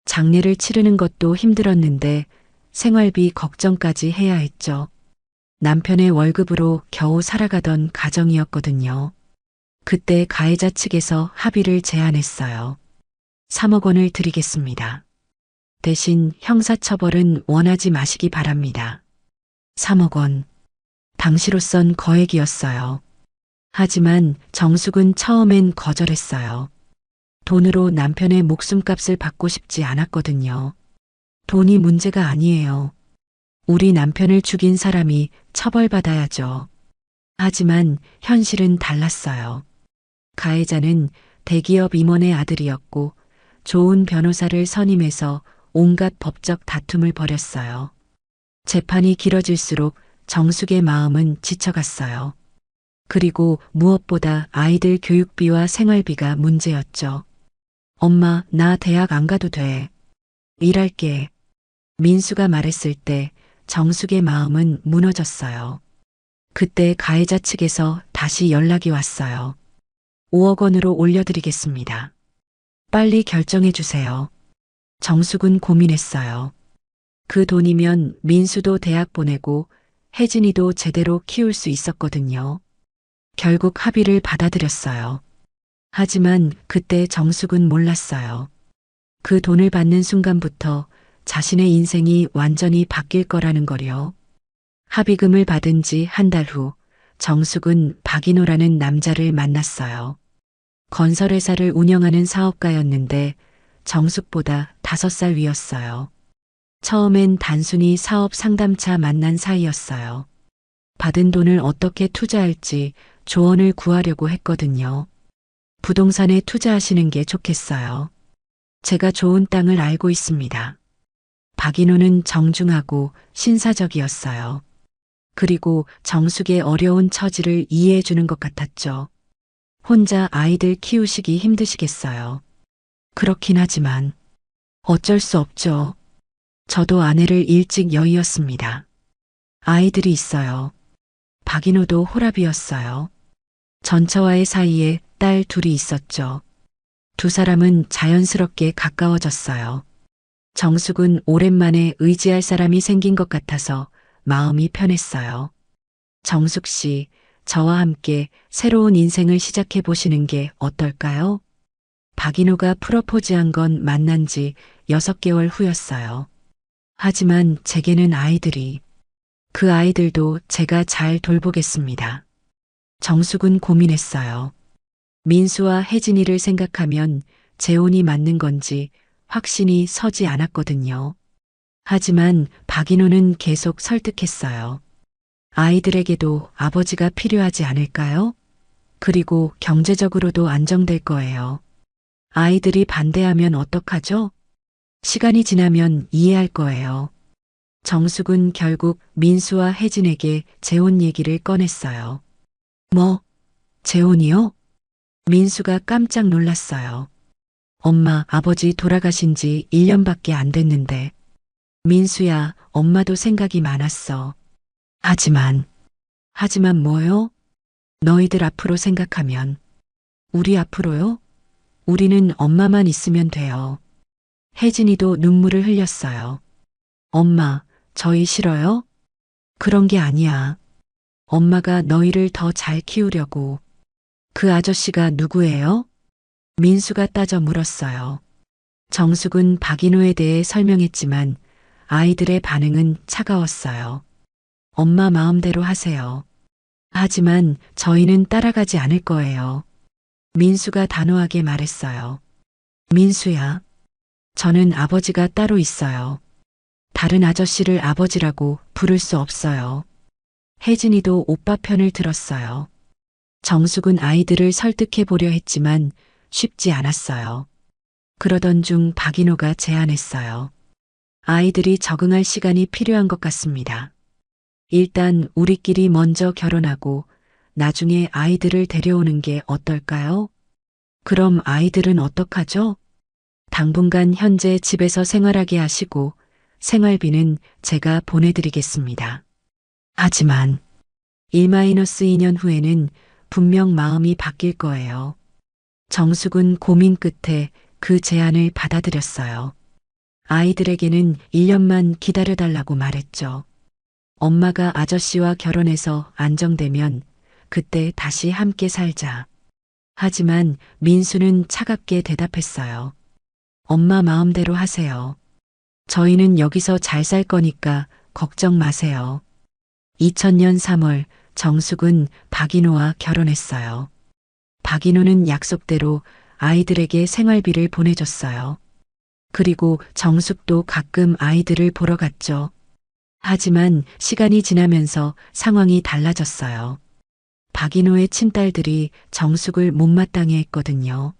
장례를 치르는 것도 힘들었는데 생활비 걱정까지 해야 했죠. 남편의 월급으로 겨우 살아가던 가정이었거든요. 그때 가해자 측에서 합의를 제안했어요. 3억 원을 드리겠습니다. 대신 형사처벌은 원하지 마시기 바랍니다. 3억 원. 당시로선 거액이었어요. 하지만 정숙은 처음엔 거절했어요. 돈으로 남편의 목숨값을 받고 싶지 않았거든요. 돈이 문제가 아니에요. 우리 남편을 죽인 사람이 처벌받아야죠. 하지만 현실은 달랐어요. 가해자는 대기업 임원의 아들이었고 좋은 변호사를 선임해서 온갖 법적 다툼을 벌였어요. 재판이 길어질수록 정숙의 마음은 지쳐갔어요. 그리고 무엇보다 아이들 교육비와 생활비가 문제였죠. 엄마, 나 대학 안 가도 돼. 일할게. 민수가 말했을 때 정숙의 마음은 무너졌어요. 그때 가해자 측에서 다시 연락이 왔어요. 5억 원으로 올려드리겠습니다. 빨리 결정해 주세요. 정숙은 고민했어요. 그 돈이면 민수도 대학 보내고 혜진이도 제대로 키울 수 있었거든요. 결국 합의를 받아들였어요. 하지만 그때 정숙은 몰랐어요. 그 돈을 받는 순간부터 자신의 인생이 완전히 바뀔 거라는 거요. 합의금을 받은 지 한 달 후 정숙은 박인호라는 남자를 만났어요. 건설회사를 운영하는 사업가였는데 정숙보다 5살 위였어요. 처음엔 단순히 사업 상담차 만난 사이였어요. 받은 돈을 어떻게 투자할지 조언을 구하려고 했거든요. 부동산에 투자하시는 게 좋겠어요. 제가 좋은 땅을 알고 있습니다. 박인호는 정중하고 신사적이었어요. 그리고 정숙의 어려운 처지를 이해해 주는 것 같았죠. 혼자 아이들 키우시기 힘드시겠어요. 그렇긴 하지만 어쩔 수 없죠. 저도 아내를 일찍 여의었습니다. 아이들이 있어요. 박인호도 호랍이었어요. 전처와의 사이에 딸 둘이 있었죠. 두 사람은 자연스럽게 가까워졌어요. 정숙은 오랜만에 의지할 사람이 생긴 것 같아서 마음이 편했어요. 정숙 씨, 저와 함께 새로운 인생을 시작해 보시는 게 어떨까요? 박인호가 프러포즈한 건 만난 지 6개월 후였어요. 하지만 제게는 아이들이, 그 아이들도 제가 잘 돌보겠습니다. 정숙은 고민했어요. 민수와 혜진이를 생각하면 재혼이 맞는 건지 확신이 서지 않았거든요. 하지만 박인호는 계속 설득했어요. 아이들에게도 아버지가 필요하지 않을까요? 그리고 경제적으로도 안정될 거예요. 아이들이 반대하면 어떡하죠? 시간이 지나면 이해할 거예요. 정숙은 결국 민수와 혜진에게 재혼 얘기를 꺼냈어요. 뭐, 재혼이요? 민수가 깜짝 놀랐어요. 엄마, 아버지 돌아가신 지 1년밖에 안 됐는데. 민수야, 엄마도 생각이 많았어. 하지만 뭐요? 너희들 앞으로 생각하면. 우리 앞으로요? 우리는 엄마만 있으면 돼요. 혜진이도 눈물을 흘렸어요. 엄마, 저희 싫어요? 그런 게 아니야. 엄마가 너희를 더 잘 키우려고. 그 아저씨가 누구예요? 민수가 따져 물었어요. 정숙은 박인호에 대해 설명했지만 아이들의 반응은 차가웠어요. 엄마 마음대로 하세요. 하지만 저희는 따라가지 않을 거예요. 민수가 단호하게 말했어요. 민수야, 저는 아버지가 따로 있어요. 다른 아저씨를 아버지라고 부를 수 없어요. 혜진이도 오빠 편을 들었어요. 정숙은 아이들을 설득해 보려 했지만 쉽지 않았어요. 그러던 중 박인호가 제안했어요. 아이들이 적응할 시간이 필요한 것 같습니다. 일단 우리끼리 먼저 결혼하고 나중에 아이들을 데려오는 게 어떨까요? 그럼 아이들은 어떡하죠? 당분간 현재 집에서 생활하게 하시고 생활비는 제가 보내드리겠습니다. 하지만 1-2년 후에는 분명 마음이 바뀔 거예요. 정숙은 고민 끝에 그 제안을 받아들였어요. 아이들에게는 1년만 기다려달라고 말했죠. 엄마가 아저씨와 결혼해서 안정되면 그때 다시 함께 살자. 하지만 민수는 차갑게 대답했어요. 엄마 마음대로 하세요. 저희는 여기서 잘 살 거니까 걱정 마세요. 2000년 3월 정숙은 박인호와 결혼했어요. 박인호는 약속대로 아이들에게 생활비를 보내줬어요. 그리고 정숙도 가끔 아이들을 보러 갔죠. 하지만 시간이 지나면서 상황이 달라졌어요. 박인호의 친딸들이 정숙을 못마땅해 했거든요.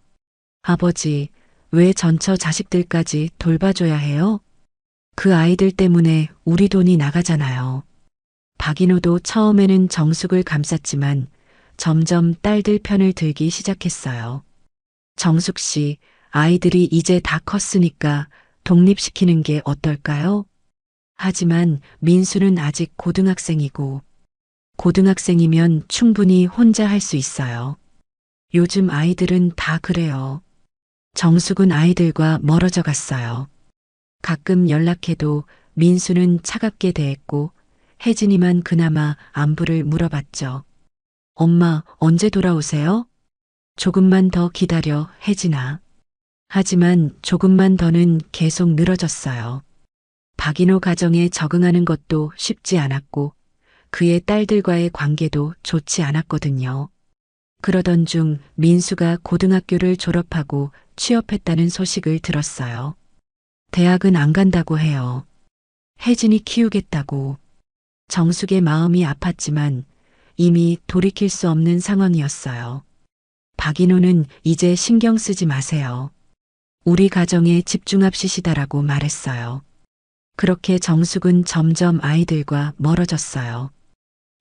아버지, 왜 전처 자식들까지 돌봐줘야 해요? 그 아이들 때문에 우리 돈이 나가잖아요. 박인호도 처음에는 정숙을 감쌌지만 점점 딸들 편을 들기 시작했어요. 정숙 씨, 아이들이 이제 다 컸으니까 독립시키는 게 어떨까요? 하지만 민수는 아직 고등학생이고, 고등학생이면 충분히 혼자 할 수 있어요. 요즘 아이들은 다 그래요. 정숙은 아이들과 멀어져 갔어요. 가끔 연락해도 민수는 차갑게 대했고, 혜진이만 그나마 안부를 물어봤죠. 엄마, 언제 돌아오세요? 조금만 더 기다려, 혜진아. 하지만 조금만 더는 계속 늘어졌어요. 박인호 가정에 적응하는 것도 쉽지 않았고, 그의 딸들과의 관계도 좋지 않았거든요. 그러던 중 민수가 고등학교를 졸업하고 취업했다는 소식을 들었어요. 대학은 안 간다고 해요. 혜진이 키우겠다고. 정숙의 마음이 아팠지만 이미 돌이킬 수 없는 상황이었어요. 박인호는 이제 신경 쓰지 마세요. 우리 가정에 집중합시다라고 말했어요. 그렇게 정숙은 점점 아이들과 멀어졌어요.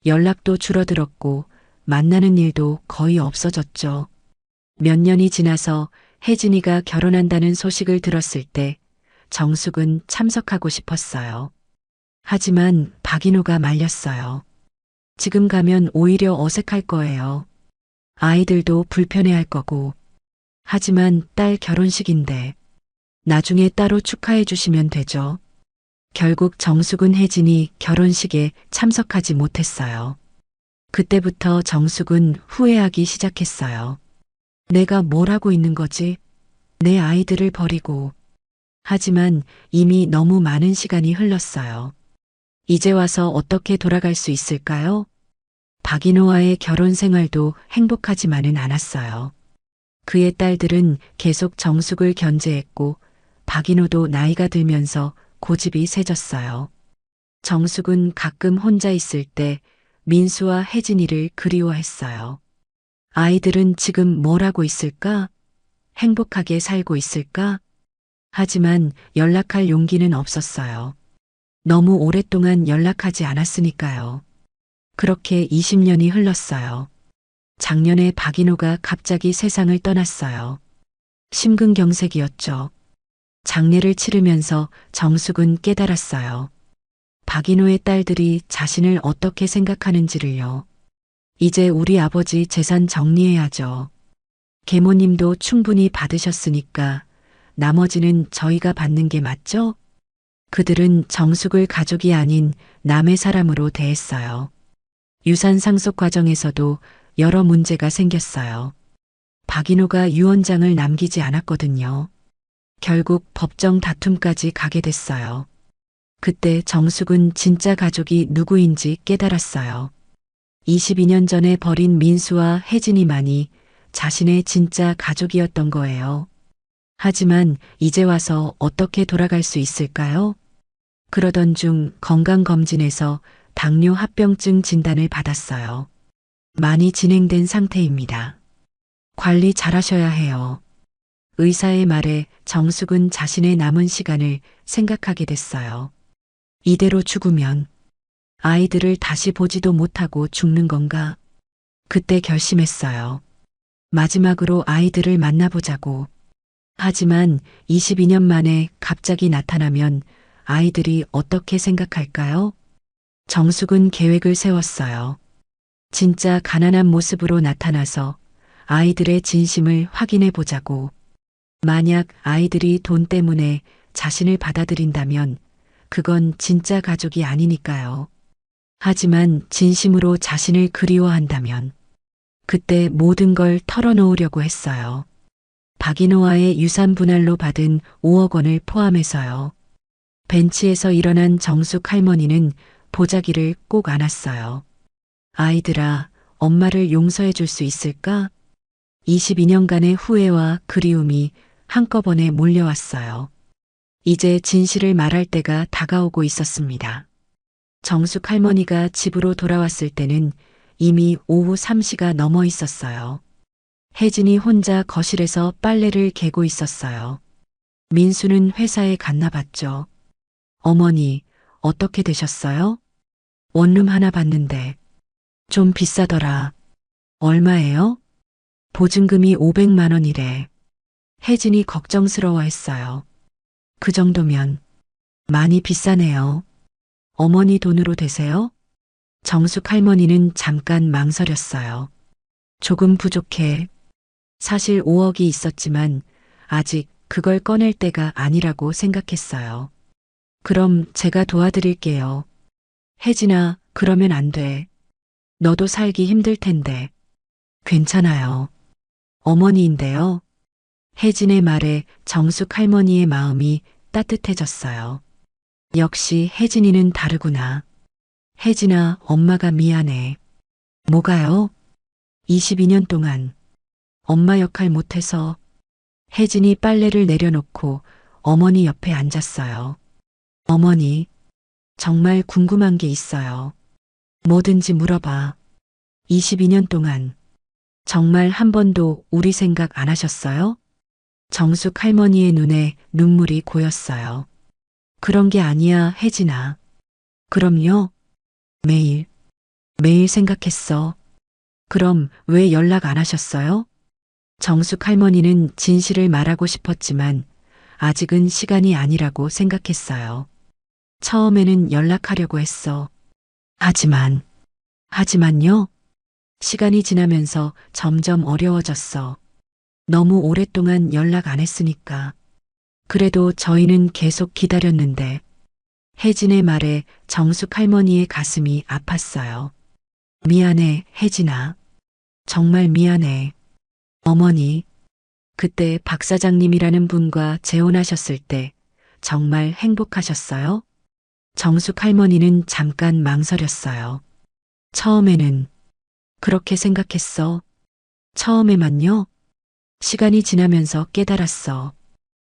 연락도 줄어들었고 만나는 일도 거의 없어졌죠. 몇 년이 지나서 혜진이가 결혼한다는 소식을 들었을 때 정숙은 참석하고 싶었어요. 하지만 박인호가 말렸어요. 지금 가면 오히려 어색할 거예요. 아이들도 불편해할 거고. 하지만 딸 결혼식인데 나중에 따로 축하해 주시면 되죠. 결국 정숙은 혜진이 결혼식에 참석하지 못했어요. 그때부터 정숙은 후회하기 시작했어요. 내가 뭘 하고 있는 거지? 내 아이들을 버리고. 하지만 이미 너무 많은 시간이 흘렀어요. 이제 와서 어떻게 돌아갈 수 있을까요? 박인호와의 결혼 생활도 행복하지만은 않았어요. 그의 딸들은 계속 정숙을 견제했고 박인호도 나이가 들면서 고집이 세졌어요. 정숙은 가끔 혼자 있을 때 민수와 혜진이를 그리워했어요. 아이들은 지금 뭘 하고 있을까? 행복하게 살고 있을까? 하지만 연락할 용기는 없었어요. 너무 오랫동안 연락하지 않았으니까요. 그렇게 20년이 흘렀어요. 작년에 박인호가 갑자기 세상을 떠났어요. 심근경색이었죠. 장례를 치르면서 정숙은 깨달았어요. 박인호의 딸들이 자신을 어떻게 생각하는지를요. 이제 우리 아버지 재산 정리해야죠. 계모님도 충분히 받으셨으니까 나머지는 저희가 받는 게 맞죠? 그들은 정숙을 가족이 아닌 남의 사람으로 대했어요. 유산 상속 과정에서도 여러 문제가 생겼어요. 박인호가 유언장을 남기지 않았거든요. 결국 법정 다툼까지 가게 됐어요. 그때 정숙은 진짜 가족이 누구인지 깨달았어요. 22년 전에 버린 민수와 혜진이만이 자신의 진짜 가족이었던 거예요. 하지만 이제 와서 어떻게 돌아갈 수 있을까요? 그러던 중 건강검진에서 당뇨 합병증 진단을 받았어요. 많이 진행된 상태입니다. 관리 잘하셔야 해요. 의사의 말에 정숙은 자신의 남은 시간을 생각하게 됐어요. 이대로 죽으면 아이들을 다시 보지도 못하고 죽는 건가? 그때 결심했어요. 마지막으로 아이들을 만나보자고. 하지만 22년 만에 갑자기 나타나면 아이들이 어떻게 생각할까요? 정숙은 계획을 세웠어요. 진짜 가난한 모습으로 나타나서 아이들의 진심을 확인해 보자고. 만약 아이들이 돈 때문에 자신을 받아들인다면 그건 진짜 가족이 아니니까요. 하지만 진심으로 자신을 그리워한다면 그때 모든 걸 털어놓으려고 했어요. 박인호와의 유산 분할로 받은 5억 원을 포함해서요. 벤치에서 일어난 정숙 할머니는 보자기를 꼭 안았어요. 아이들아, 엄마를 용서해 줄 수 있을까? 22년간의 후회와 그리움이 한꺼번에 몰려왔어요. 이제 진실을 말할 때가 다가오고 있었습니다. 정숙 할머니가 집으로 돌아왔을 때는 이미 오후 3시가 넘어 있었어요. 혜진이 혼자 거실에서 빨래를 개고 있었어요. 민수는 회사에 갔나 봤죠. 어머니, 어떻게 되셨어요? 원룸 하나 봤는데 좀 비싸더라. 얼마예요? 보증금이 500만 원이래. 혜진이 걱정스러워했어요. 그 정도면 많이 비싸네요. 어머니 돈으로 되세요? 정숙 할머니는 잠깐 망설였어요. 조금 부족해. 사실 5억이 있었지만 아직 그걸 꺼낼 때가 아니라고 생각했어요. 그럼 제가 도와드릴게요. 혜진아, 그러면 안 돼. 너도 살기 힘들 텐데. 괜찮아요. 어머니인데요. 혜진의 말에 정숙 할머니의 마음이 따뜻해졌어요. 역시 혜진이는 다르구나. 혜진아, 엄마가 미안해. 뭐가요? 22년 동안 엄마 역할 못해서. 혜진이 빨래를 내려놓고 어머니 옆에 앉았어요. 어머니, 정말 궁금한 게 있어요. 뭐든지 물어봐. 22년 동안 정말 한 번도 우리 생각 안 하셨어요? 정숙 할머니의 눈에 눈물이 고였어요. 그런 게 아니야, 혜진아. 그럼요. 매일, 매일 생각했어. 그럼 왜 연락 안 하셨어요? 정숙 할머니는 진실을 말하고 싶었지만 아직은 시간이 아니라고 생각했어요. 처음에는 연락하려고 했어. 하지만요. 시간이 지나면서 점점 어려워졌어. 너무 오랫동안 연락 안 했으니까. 그래도 저희는 계속 기다렸는데. 혜진의 말에 정숙 할머니의 가슴이 아팠어요. 미안해, 혜진아. 정말 미안해. 어머니, 그때 박 사장님이라는 분과 재혼하셨을 때 정말 행복하셨어요? 정숙 할머니는 잠깐 망설였어요. 처음에는 그렇게 생각했어. 처음에만요. 시간이 지나면서 깨달았어.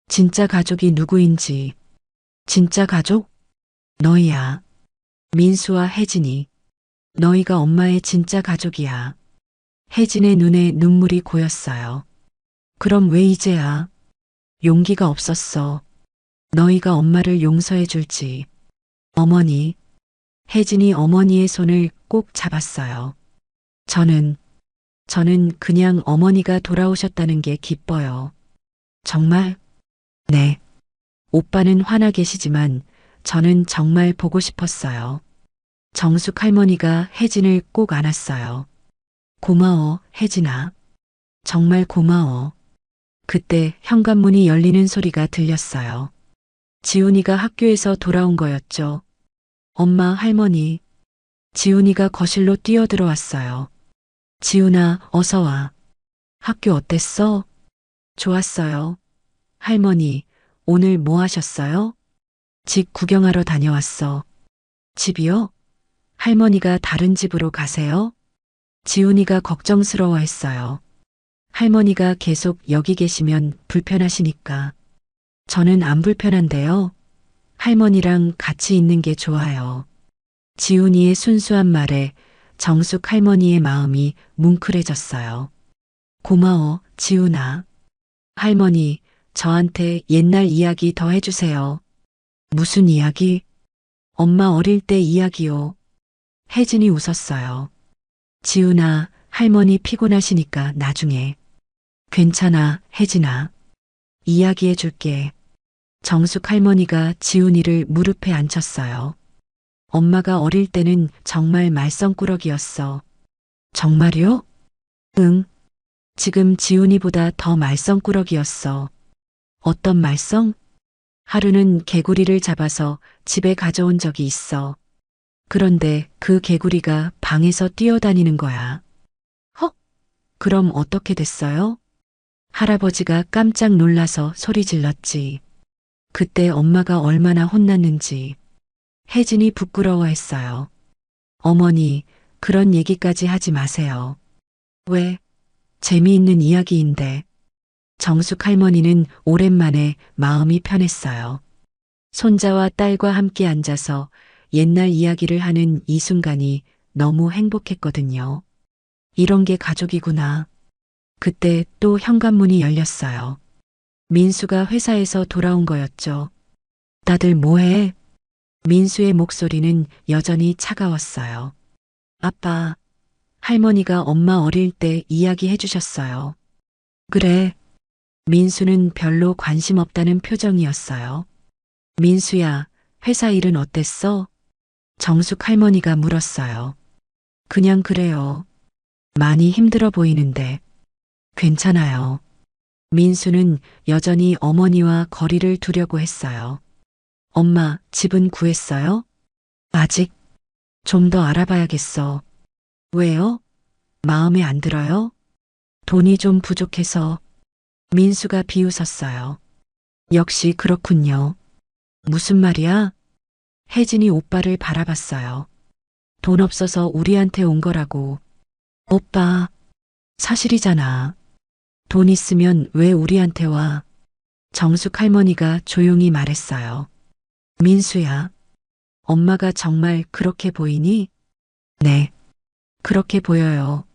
진짜 가족이 누구인지. 진짜 가족? 너희야. 민수와 혜진이. 너희가 엄마의 진짜 가족이야. 혜진의 눈에 눈물이 고였어요. 그럼 왜 이제야? 용기가 없었어. 너희가 엄마를 용서해 줄지. 어머니. 혜진이 어머니의 손을 꼭 잡았어요. 저는 그냥 어머니가 돌아오셨다는 게 기뻐요. 정말? 네. 오빠는 화나 계시지만 저는 정말 보고 싶었어요. 정숙 할머니가 혜진을 꼭 안았어요. 고마워, 혜진아. 정말 고마워. 그때 현관문이 열리는 소리가 들렸어요. 지훈이가 학교에서 돌아온 거였죠. 엄마, 할머니. 지훈이가 거실로 뛰어들어왔어요. 지훈아, 어서 와. 학교 어땠어? 좋았어요. 할머니, 오늘 뭐 하셨어요? 집 구경하러 다녀왔어. 집이요? 할머니가 다른 집으로 가세요? 지훈이가 걱정스러워했어요. 할머니가 계속 여기 계시면 불편하시니까. 저는 안 불편한데요. 할머니랑 같이 있는 게 좋아요. 지훈이의 순수한 말에 정숙 할머니의 마음이 뭉클해졌어요. 고마워, 지훈아. 할머니, 저한테 옛날 이야기 더 해주세요. 무슨 이야기? 엄마 어릴 때 이야기요. 혜진이 웃었어요. 지훈아, 할머니 피곤하시니까 나중에. 괜찮아, 혜진아. 이야기해 줄게. 정숙 할머니가 지훈이를 무릎에 앉혔어요. 엄마가 어릴 때는 정말 말썽꾸러기였어. 정말요? 응. 지금 지훈이보다 더 말썽꾸러기였어. 어떤 말썽? 하루는 개구리를 잡아서 집에 가져온 적이 있어. 그런데 그 개구리가 방에서 뛰어다니는 거야. 헉! 그럼 어떻게 됐어요? 할아버지가 깜짝 놀라서 소리 질렀지. 그때 엄마가 얼마나 혼났는지. 혜진이 부끄러워했어요. 어머니, 그런 얘기까지 하지 마세요. 왜? 재미있는 이야기인데. 정숙 할머니는 오랜만에 마음이 편했어요. 손자와 딸과 함께 앉아서 옛날 이야기를 하는 이 순간이 너무 행복했거든요. 이런 게 가족이구나. 그때 또 현관문이 열렸어요. 민수가 회사에서 돌아온 거였죠. 다들 뭐해? 민수의 목소리는 여전히 차가웠어요. 아빠, 할머니가 엄마 어릴 때 이야기해 주셨어요. 그래. 민수는 별로 관심 없다는 표정이었어요. 민수야, 회사 일은 어땠어? 정숙 할머니가 물었어요. 그냥 그래요. 많이 힘들어 보이는데. 괜찮아요. 민수는 여전히 어머니와 거리를 두려고 했어요. 엄마, 집은 구했어요? 아직? 좀 더 알아봐야겠어. 왜요? 마음에 안 들어요? 돈이 좀 부족해서. 민수가 비웃었어요. 역시 그렇군요. 무슨 말이야? 혜진이 오빠를 바라봤어요. 돈 없어서 우리한테 온 거라고. 오빠, 사실이잖아. 돈 있으면 왜 우리한테 와? 정숙 할머니가 조용히 말했어요. 민수야, 엄마가 정말 그렇게 보이니? 네, 그렇게 보여요.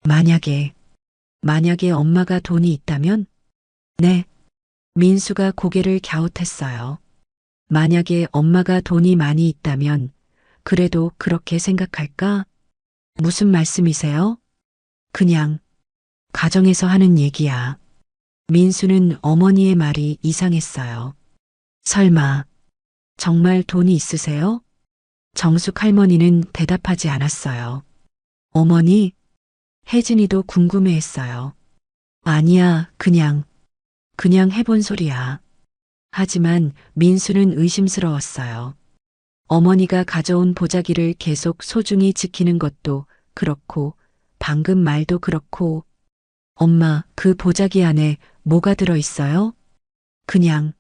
만약에 엄마가 돈이 있다면? 네, 민수가 고개를 갸웃했어요. 만약에 엄마가 돈이 많이 있다면 그래도 그렇게 생각할까? 무슨 말씀이세요? 그냥 가정에서 하는 얘기야. 민수는 어머니의 말이 이상했어요. 설마 정말 돈이 있으세요? 정숙 할머니는 대답하지 않았어요. 어머니, 혜진이도 궁금해했어요. 아니야, 그냥 해본 소리야. 하지만 민수는 의심스러웠어요. 어머니가 가져온 보자기를 계속 소중히 지키는 것도 그렇고, 방금 말도 그렇고, 엄마, 그 보자기 안에 뭐가 들어있어요? 그냥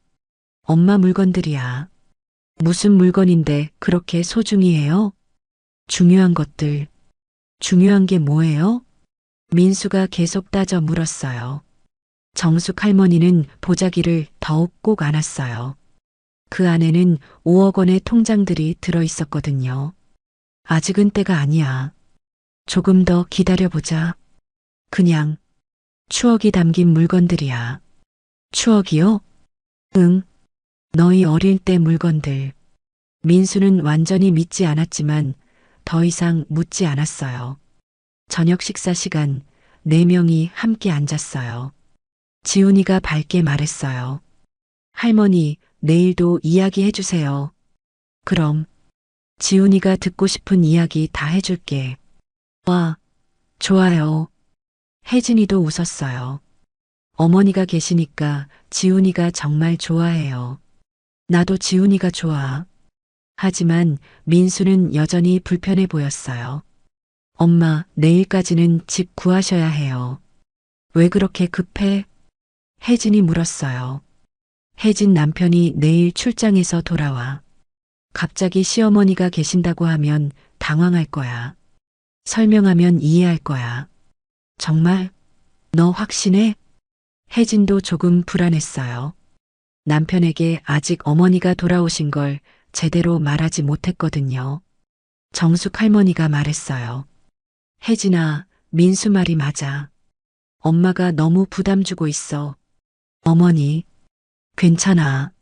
엄마 물건들이야. 무슨 물건인데 그렇게 소중히 해요? 중요한 것들. 중요한 게 뭐예요? 민수가 계속 따져 물었어요. 정숙 할머니는 보자기를 더욱 꼭 안았어요. 그 안에는 5억 원의 통장들이 들어 있었거든요. 아직은 때가 아니야. 조금 더 기다려보자. 그냥 추억이 담긴 물건들이야. 추억이요? 응. 너희 어릴 때 물건들. 민수는 완전히 믿지 않았지만 더 이상 묻지 않았어요. 저녁 식사 시간 4명이 함께 앉았어요. 지훈이가 밝게 말했어요. 할머니, 내일도 이야기해 주세요. 그럼 지훈이가 듣고 싶은 이야기 다 해줄게. 와, 좋아요. 혜진이도 웃었어요. 어머니가 계시니까 지훈이가 정말 좋아해요. 나도 지훈이가 좋아. 하지만 민수는 여전히 불편해 보였어요. 엄마, 내일까지는 집 구하셔야 해요. 왜 그렇게 급해? 혜진이 물었어요. 혜진 남편이 내일 출장에서 돌아와. 갑자기 시어머니가 계신다고 하면 당황할 거야. 설명하면 이해할 거야. 정말? 너 확신해? 혜진도 조금 불안했어요. 남편에게 아직 어머니가 돌아오신 걸 제대로 말하지 못했거든요. 정숙 할머니가 말했어요. 혜진아, 민수 말이 맞아. 엄마가 너무 부담 주고 있어. 어머니, 괜찮아.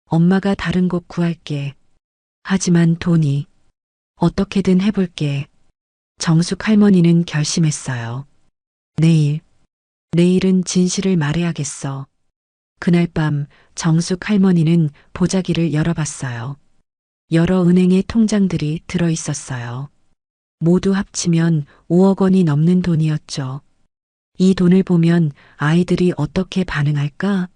엄마가 다른 곳 구할게. 하지만 돈이 어떻게든 해볼게. 정숙 할머니는 결심했어요. 내일은 진실을 말해야겠어. 그날 밤 정숙 할머니는 보자기를 열어봤어요. 여러 은행의 통장들이 들어 있었어요. 모두 합치면 5억 원이 넘는 돈이었죠. 이 돈을 보면 아이들이 어떻게 반응할까?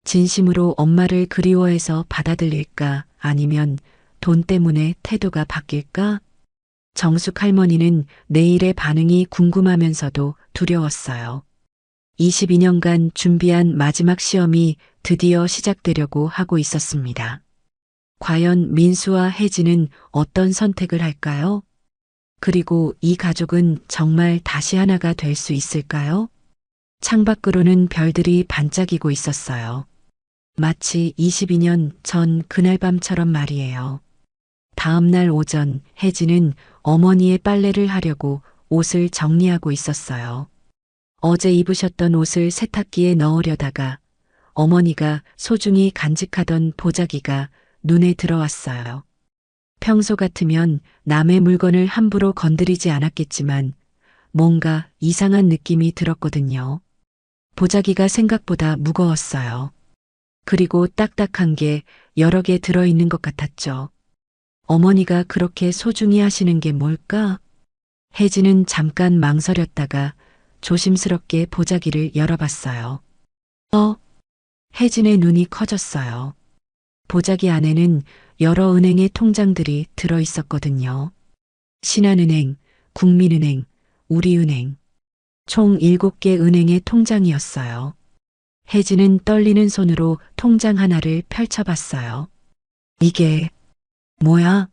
진심으로 엄마를 그리워해서 받아들일까? 아니면 돈 때문에 태도가 바뀔까? 정숙 할머니는 내일의 반응이 궁금하면서도 두려웠어요. 22년간 준비한 마지막 시험이 드디어 시작되려고 하고 있었습니다. 과연 민수와 혜진은 어떤 선택을 할까요? 그리고 이 가족은 정말 다시 하나가 될 수 있을까요? 창밖으로는 별들이 반짝이고 있었어요. 마치 22년 전 그날 밤처럼 말이에요. 다음 날 오전 혜진은 어머니의 빨래를 하려고 옷을 정리하고 있었어요. 어제 입으셨던 옷을 세탁기에 넣으려다가 어머니가 소중히 간직하던 보자기가 눈에 들어왔어요. 평소 같으면 남의 물건을 함부로 건드리지 않았겠지만 뭔가 이상한 느낌이 들었거든요. 보자기가 생각보다 무거웠어요. 그리고 딱딱한 게 여러 개 들어있는 것 같았죠. 어머니가 그렇게 소중히 하시는 게 뭘까? 혜진은 잠깐 망설였다가 조심스럽게 보자기를 열어봤어요. 혜진의 눈이 커졌어요. 보자기 안에는 여러 은행의 통장들이 들어있었거든요. 신한은행, 국민은행, 우리은행. 총 7개 은행의 통장이었어요. 혜진은 떨리는 손으로 통장 하나를 펼쳐봤어요. 이게 뭐야?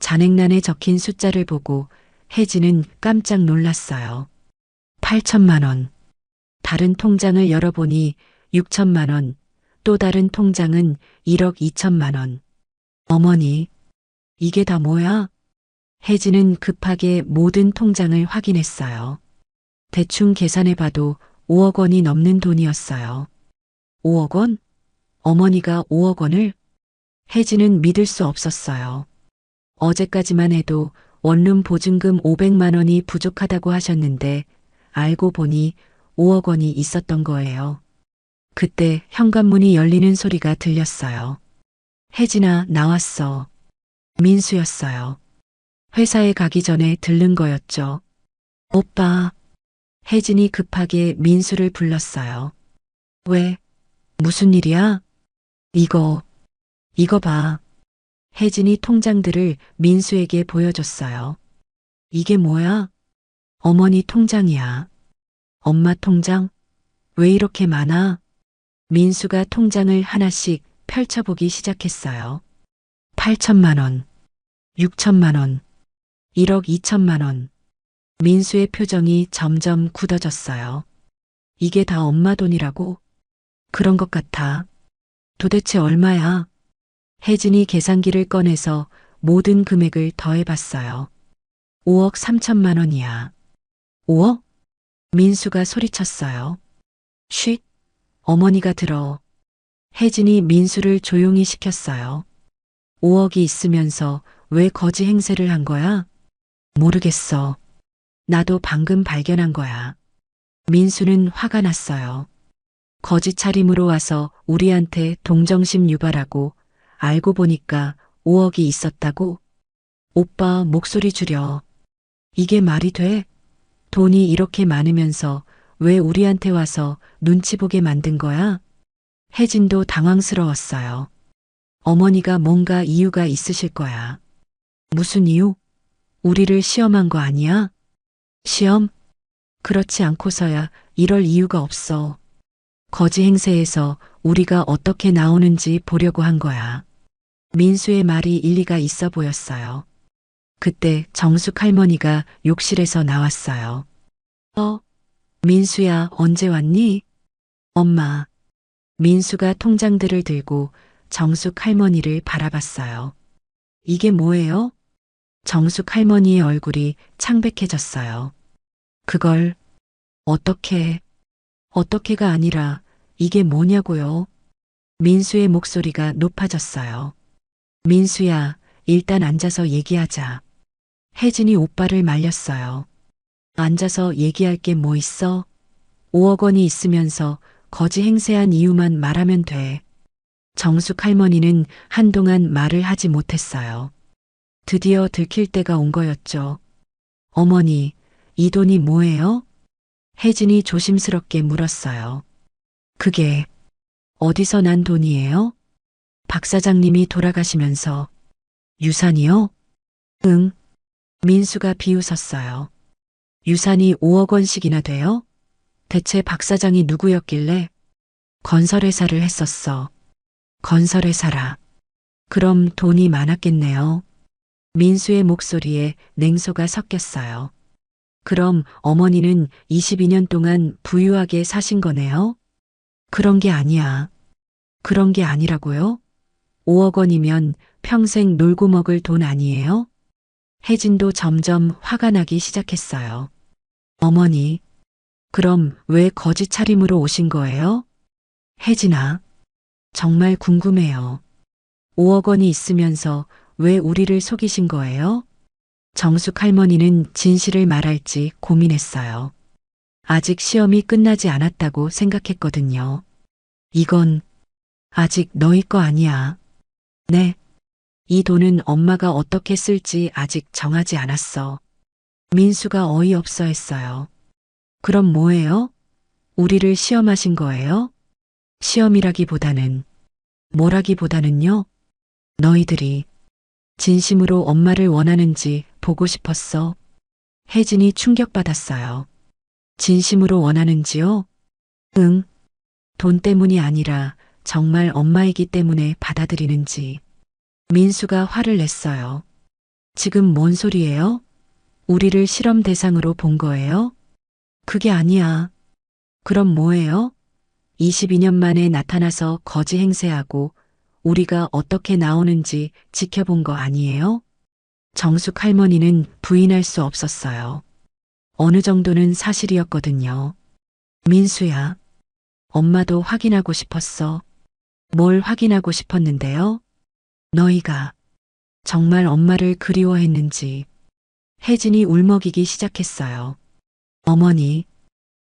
잔액란에 적힌 숫자를 보고 혜진은 깜짝 놀랐어요. 8천만 원. 다른 통장을 열어보니 6천만 원. 또 다른 통장은 1억 2천만 원. 어머니, 이게 다 뭐야? 혜진은 급하게 모든 통장을 확인했어요. 대충 계산해봐도 5억 원이 넘는 돈이었어요. 5억 원? 어머니가 5억 원을? 혜진은 믿을 수 없었어요. 어제까지만 해도 원룸 보증금 500만 원이 부족하다고 하셨는데 알고 보니 5억 원이 있었던 거예요. 그때 현관문이 열리는 소리가 들렸어요. 혜진아, 나왔어. 민수였어요. 회사에 가기 전에 들른 거였죠. 오빠. 혜진이 급하게 민수를 불렀어요. 왜? 무슨 일이야? 이거 봐. 혜진이 통장들을 민수에게 보여줬어요. 이게 뭐야? 어머니 통장이야. 엄마 통장? 왜 이렇게 많아? 민수가 통장을 하나씩 펼쳐보기 시작했어요. 8천만 원, 6천만 원, 1억 2천만 원. 민수의 표정이 점점 굳어졌어요. 이게 다 엄마 돈이라고? 그런 것 같아. 도대체 얼마야? 혜진이 계산기를 꺼내서 모든 금액을 더해봤어요. 5억 3천만 원이야. 5억? 민수가 소리쳤어요. 쉿! 어머니가 들어. 혜진이 민수를 조용히 시켰어요. 5억이 있으면서 왜 거지 행세를 한 거야? 모르겠어. 나도 방금 발견한 거야. 민수는 화가 났어요. 거짓 차림으로 와서 우리한테 동정심 유발하고 알고 보니까 5억이 있었다고? 오빠 목소리 줄여. 이게 말이 돼? 돈이 이렇게 많으면서 왜 우리한테 와서 눈치 보게 만든 거야? 혜진도 당황스러웠어요. 어머니가 뭔가 이유가 있으실 거야. 무슨 이유? 우리를 시험한 거 아니야? 시험? 그렇지 않고서야 이럴 이유가 없어. 거지 행세에서 우리가 어떻게 나오는지 보려고 한 거야. 민수의 말이 일리가 있어 보였어요. 그때 정숙 할머니가 욕실에서 나왔어요. 민수야, 언제 왔니? 엄마. 민수가 통장들을 들고 정숙 할머니를 바라봤어요. 이게 뭐예요? 정숙 할머니의 얼굴이 창백해졌어요. 그걸 어떻게가 아니라 이게 뭐냐고요? 민수의 목소리가 높아졌어요. 민수야, 일단 앉아서 얘기하자. 혜진이 오빠를 말렸어요. 앉아서 얘기할 게 뭐 있어? 5억 원이 있으면서 거지 행세한 이유만 말하면 돼. 정숙 할머니는 한동안 말을 하지 못했어요. 드디어 들킬 때가 온 거였죠. 어머니, 이 돈이 뭐예요? 혜진이 조심스럽게 물었어요. 그게 어디서 난 돈이에요? 박 사장님이 돌아가시면서. 유산이요? 응. 민수가 비웃었어요. 유산이 5억 원씩이나 돼요? 대체 박 사장이 누구였길래? 건설회사를 했었어. 건설회사라. 그럼 돈이 많았겠네요. 민수의 목소리에 냉소가 섞였어요. 그럼 어머니는 22년 동안 부유하게 사신 거네요? 그런 게 아니야. 그런 게 아니라고요? 5억 원이면 평생 놀고 먹을 돈 아니에요? 혜진도 점점 화가 나기 시작했어요. 어머니, 그럼 왜 거짓 차림으로 오신 거예요? 혜진아, 정말 궁금해요. 5억 원이 있으면서 왜 우리를 속이신 거예요? 정숙 할머니는 진실을 말할지 고민했어요. 아직 시험이 끝나지 않았다고 생각했거든요. 이건 아직 너희 거 아니야. 네. 이 돈은 엄마가 어떻게 쓸지 아직 정하지 않았어. 민수가 어이없어 했어요. 그럼 뭐예요? 우리를 시험하신 거예요? 시험이라기보다는, 뭐라기보다는요? 너희들이 진심으로 엄마를 원하는지 보고 싶었어. 혜진이 충격받았어요. 진심으로 원하는지요? 응. 돈 때문이 아니라 정말 엄마이기 때문에 받아들이는지. 민수가 화를 냈어요. 지금 뭔 소리예요? 우리를 실험 대상으로 본 거예요? 그게 아니야. 그럼 뭐예요? 22년 만에 나타나서 거지 행세하고 우리가 어떻게 나오는지 지켜본 거 아니에요? 정숙 할머니는 부인할 수 없었어요. 어느 정도는 사실이었거든요. 민수야, 엄마도 확인하고 싶었어. 뭘 확인하고 싶었는데요? 너희가 정말 엄마를 그리워했는지. 혜진이 울먹이기 시작했어요. 어머니,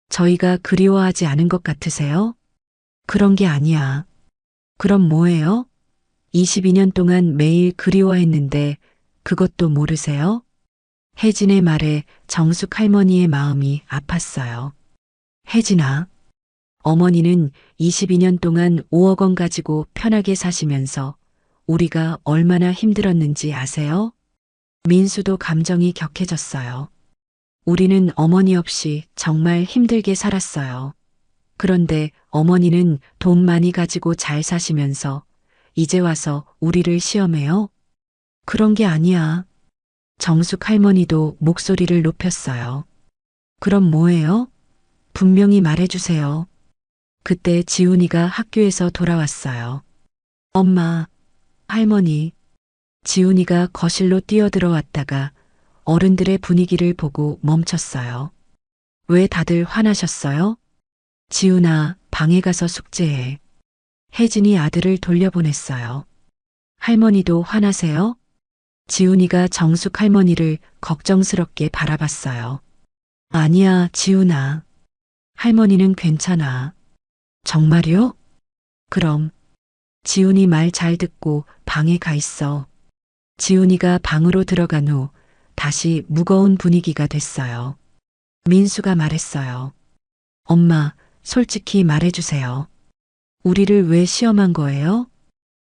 저희가 그리워하지 않은 것 같으세요? 그런 게 아니야. 그럼 뭐예요? 22년 동안 매일 그리워했는데 그것도 모르세요? 혜진의 말에 정숙 할머니의 마음이 아팠어요. 혜진아, 어머니는 22년 동안 5억 원 가지고 편하게 사시면서 우리가 얼마나 힘들었는지 아세요? 민수도 감정이 격해졌어요. 우리는 어머니 없이 정말 힘들게 살았어요. 그런데 어머니는 돈 많이 가지고 잘 사시면서 이제 와서 우리를 시험해요? 그런 게 아니야. 정숙 할머니도 목소리를 높였어요. 그럼 뭐예요? 분명히 말해주세요. 그때 지훈이가 학교에서 돌아왔어요. 엄마, 할머니, 지훈이가 거실로 뛰어들어왔다가 어른들의 분위기를 보고 멈췄어요. 왜 다들 화나셨어요? 지훈아, 방에 가서 숙제해. 혜진이 아들을 돌려보냈어요. 할머니도 화나세요? 지훈이가 정숙 할머니를 걱정스럽게 바라봤어요. 아니야, 지훈아. 할머니는 괜찮아. 정말요? 그럼 지훈이 말 잘 듣고 방에 가 있어. 지훈이가 방으로 들어간 후 다시 무거운 분위기가 됐어요. 민수가 말했어요. 엄마, 솔직히 말해주세요. 우리를 왜 시험한 거예요?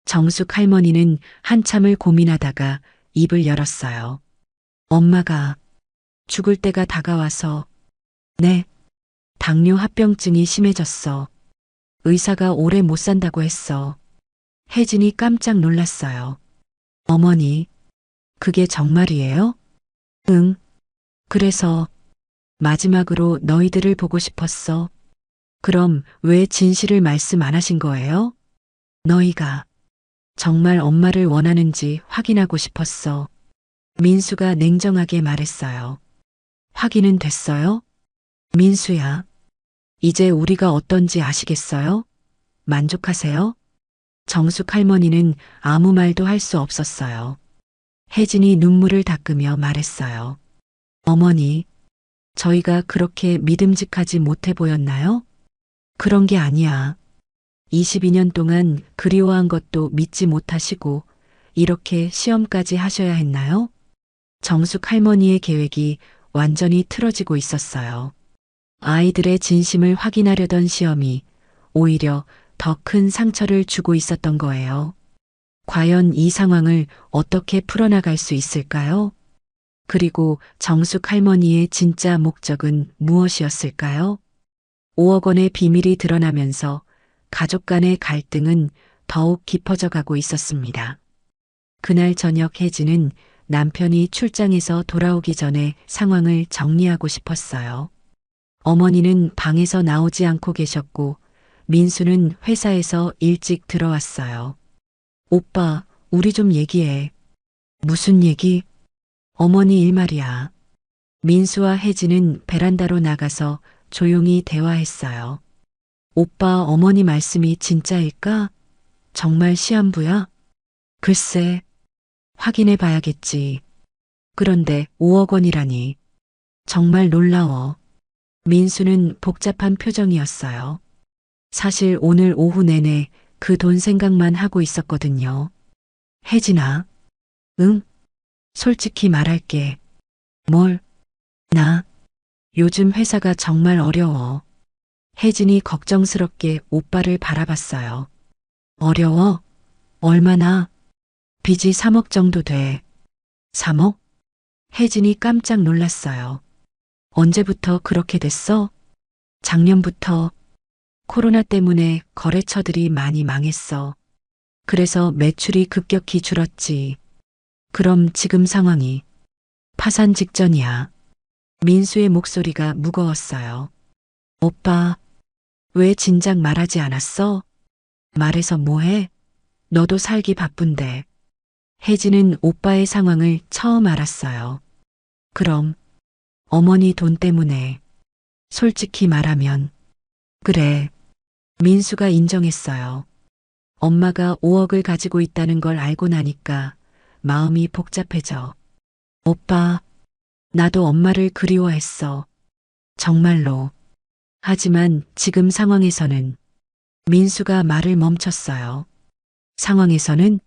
정숙 할머니는 한참을 고민하다가 입을 열었어요. 엄마가 죽을 때가 다가와서. 네, 당뇨 합병증이 심해졌어. 의사가 오래 못 산다고 했어. 혜진이 깜짝 놀랐어요. 어머니, 그게 정말이에요? 응. 그래서 마지막으로 너희들을 보고 싶었어. 그럼 왜 진실을 말씀 안 하신 거예요? 너희가 정말 엄마를 원하는지 확인하고 싶었어. 민수가 냉정하게 말했어요. 확인은 됐어요? 민수야, 이제 우리가 어떤지 아시겠어요? 만족하세요? 정숙 할머니는 아무 말도 할 수 없었어요. 혜진이 눈물을 닦으며 말했어요. 어머니, 저희가 그렇게 믿음직하지 못해 보였나요? 그런 게 아니야. 22년 동안 그리워한 것도 믿지 못하시고 이렇게 시험까지 하셔야 했나요? 정숙 할머니의 계획이 완전히 틀어지고 있었어요. 아이들의 진심을 확인하려던 시험이 오히려 더 큰 상처를 주고 있었던 거예요. 과연 이 상황을 어떻게 풀어나갈 수 있을까요? 그리고 정숙 할머니의 진짜 목적은 무엇이었을까요? 5억 원의 비밀이 드러나면서 가족 간의 갈등은 더욱 깊어져 가고 있었습니다. 그날 저녁 혜진은 남편이 출장에서 돌아오기 전에 상황을 정리하고 싶었어요. 어머니는 방에서 나오지 않고 계셨고 민수는 회사에서 일찍 들어왔어요. 오빠, 우리 좀 얘기해. 무슨 얘기? 어머니 일 말이야. 민수와 혜진은 베란다로 나가서 조용히 대화했어요. 오빠, 어머니 말씀이 진짜일까? 정말 시한부야? 글쎄, 확인해 봐야겠지. 그런데 5억 원이라니. 정말 놀라워. 민수는 복잡한 표정이었어요. 사실 오늘 오후 내내 그 돈 생각만 하고 있었거든요. 혜진아, 응? 솔직히 말할게. 뭘? 나? 요즘 회사가 정말 어려워. 혜진이 걱정스럽게 오빠를 바라봤어요. 어려워? 얼마나? 빚이 3억 정도 돼. 3억? 혜진이 깜짝 놀랐어요. 언제부터 그렇게 됐어? 작년부터. 코로나 때문에 거래처들이 많이 망했어. 그래서 매출이 급격히 줄었지. 그럼 지금 상황이 파산 직전이야. 민수의 목소리가 무거웠어요. 오빠, 왜 진작 말하지 않았어? 말해서 뭐해? 너도 살기 바쁜데. 혜진은 오빠의 상황을 처음 알았어요. 그럼 어머니 돈 때문에. 솔직히 말하면. 그래. 민수가 인정했어요. 엄마가 5억을 가지고 있다는 걸 알고 나니까 마음이 복잡해져. 오빠, 나도 엄마를 그리워했어. 정말로. 하지만 지금 상황에서는 민수가 말을 멈췄어요. 상황에서는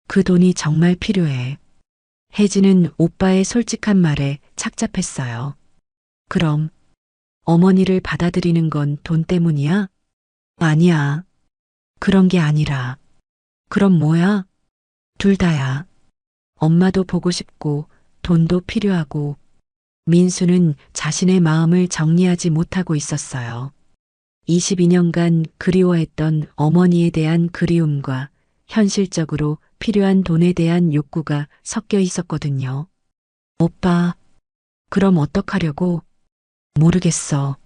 그 돈이 정말 필요해. 혜진은 오빠의 솔직한 말에 착잡했어요. 그럼 어머니를 받아들이는 건 돈 때문이야? 아니야. 그런 게 아니라. 그럼 뭐야? 둘 다야. 엄마도 보고 싶고 돈도 필요하고. 민수는 자신의 마음을 정리하지 못하고 있었어요. 22년간 그리워했던 어머니에 대한 그리움과 현실적으로 필요한 돈에 대한 욕구가 섞여 있었거든요. 오빠, 그럼 어떡하려고? 모르겠어.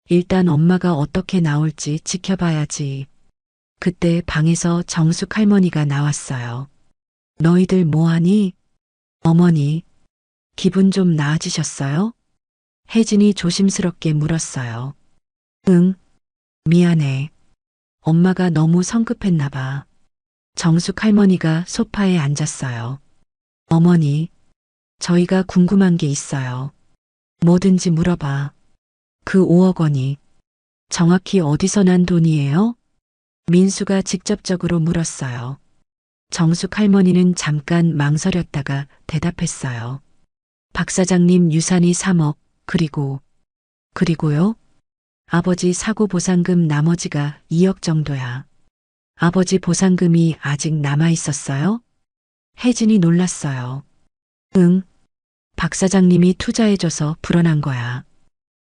일단 엄마가 어떻게 나올지 지켜봐야지. 그때 방에서 정숙 할머니가 나왔어요. 너희들 뭐하니? 어머니, 기분 좀 나아지셨어요? 혜진이 조심스럽게 물었어요. 응, 미안해. 엄마가 너무 성급했나 봐. 정숙 할머니가 소파에 앉았어요. 어머니, 저희가 궁금한 게 있어요. 뭐든지 물어봐. 그 5억 원이 정확히 어디서 난 돈이에요? 민수가 직접적으로 물었어요. 정숙 할머니는 잠깐 망설였다가 대답했어요. 박 사장님 유산이 3억, 그리고요? 아버지 사고 보상금 나머지가 2억 정도야. 아버지 보상금이 아직 남아 있었어요? 혜진이 놀랐어요. 응, 박 사장님이 투자해줘서 불어난 거야.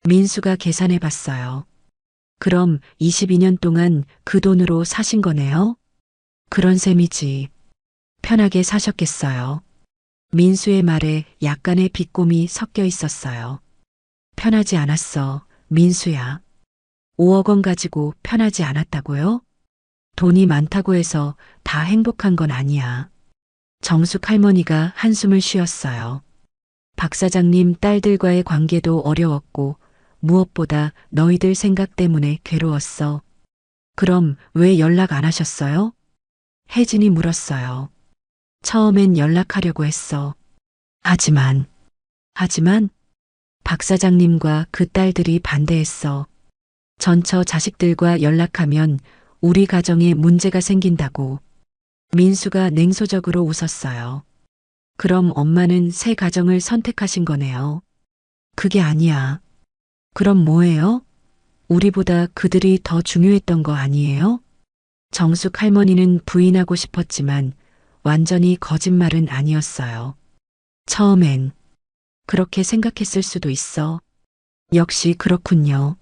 민수가 계산해 봤어요. 그럼 22년 동안 그 돈으로 사신 거네요? 그런 셈이지. 편하게 사셨겠어요. 민수의 말에 약간의 비꼼이 섞여 있었어요. 편하지 않았어, 민수야. 5억 원 가지고 편하지 않았다고요? 돈이 많다고 해서 다 행복한 건 아니야. 정숙 할머니가 한숨을 쉬었어요. 박 사장님 딸들과의 관계도 어려웠고 무엇보다 너희들 생각 때문에 괴로웠어. 그럼 왜 연락 안 하셨어요? 혜진이 물었어요. 처음엔 연락하려고 했어. 하지만 박 사장님과 그 딸들이 반대했어. 전처 자식들과 연락하면 우리 가정에 문제가 생긴다고. 민수가 냉소적으로 웃었어요. 그럼 엄마는 새 가정을 선택하신 거네요. 그게 아니야. 그럼 뭐예요? 우리보다 그들이 더 중요했던 거 아니에요? 정숙 할머니는 부인하고 싶었지만 완전히 거짓말은 아니었어요. 처음엔 그렇게 생각했을 수도 있어. 역시 그렇군요.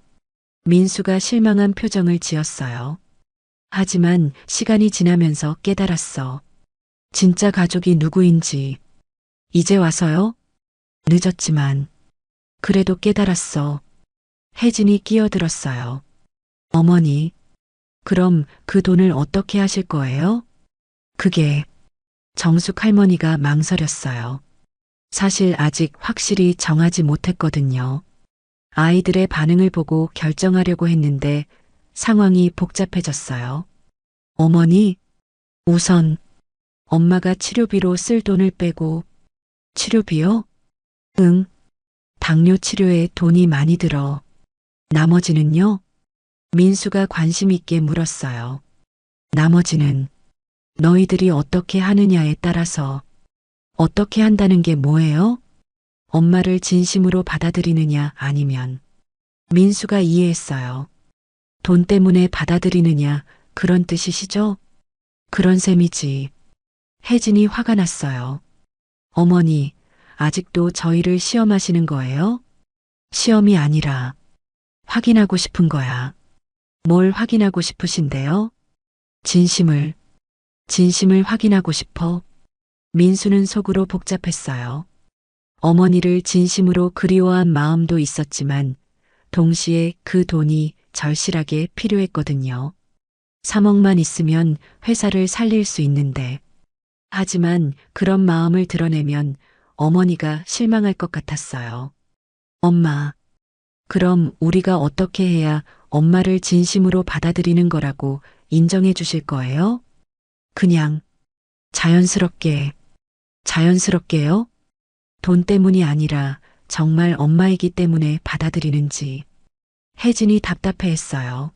민수가 실망한 표정을 지었어요. 하지만 시간이 지나면서 깨달았어. 진짜 가족이 누구인지. 이제 와서요? 늦었지만 그래도 깨달았어. 혜진이 끼어들었어요. 어머니, 그럼 그 돈을 어떻게 하실 거예요? 그게 정숙 할머니가 망설였어요. 사실 아직 확실히 정하지 못했거든요. 아이들의 반응을 보고 결정하려고 했는데 상황이 복잡해졌어요. 어머니, 우선 엄마가 치료비로 쓸 돈을 빼고 치료비요? 응, 당뇨 치료에 돈이 많이 들어. 나머지는요? 민수가 관심 있게 물었어요. 나머지는 너희들이 어떻게 하느냐에 따라서. 어떻게 한다는 게 뭐예요? 엄마를 진심으로 받아들이느냐 아니면. 민수가 이해했어요. 돈 때문에 받아들이느냐 그런 뜻이시죠? 그런 셈이지. 혜진이 화가 났어요. 어머니, 아직도 저희를 시험하시는 거예요? 시험이 아니라 확인하고 싶은 거야. 뭘 확인하고 싶으신데요? 진심을, 진심을 확인하고 싶어. 민수는 속으로 복잡했어요. 어머니를 진심으로 그리워한 마음도 있었지만 동시에 그 돈이 절실하게 필요했거든요. 3억만 있으면 회사를 살릴 수 있는데. 하지만 그런 마음을 드러내면 어머니가 실망할 것 같았어요. 엄마, 그럼 우리가 어떻게 해야 엄마를 진심으로 받아들이는 거라고 인정해 주실 거예요? 그냥 자연스럽게, 자연스럽게요? 돈 때문이 아니라 정말 엄마이기 때문에 받아들이는지. 혜진이 답답해했어요.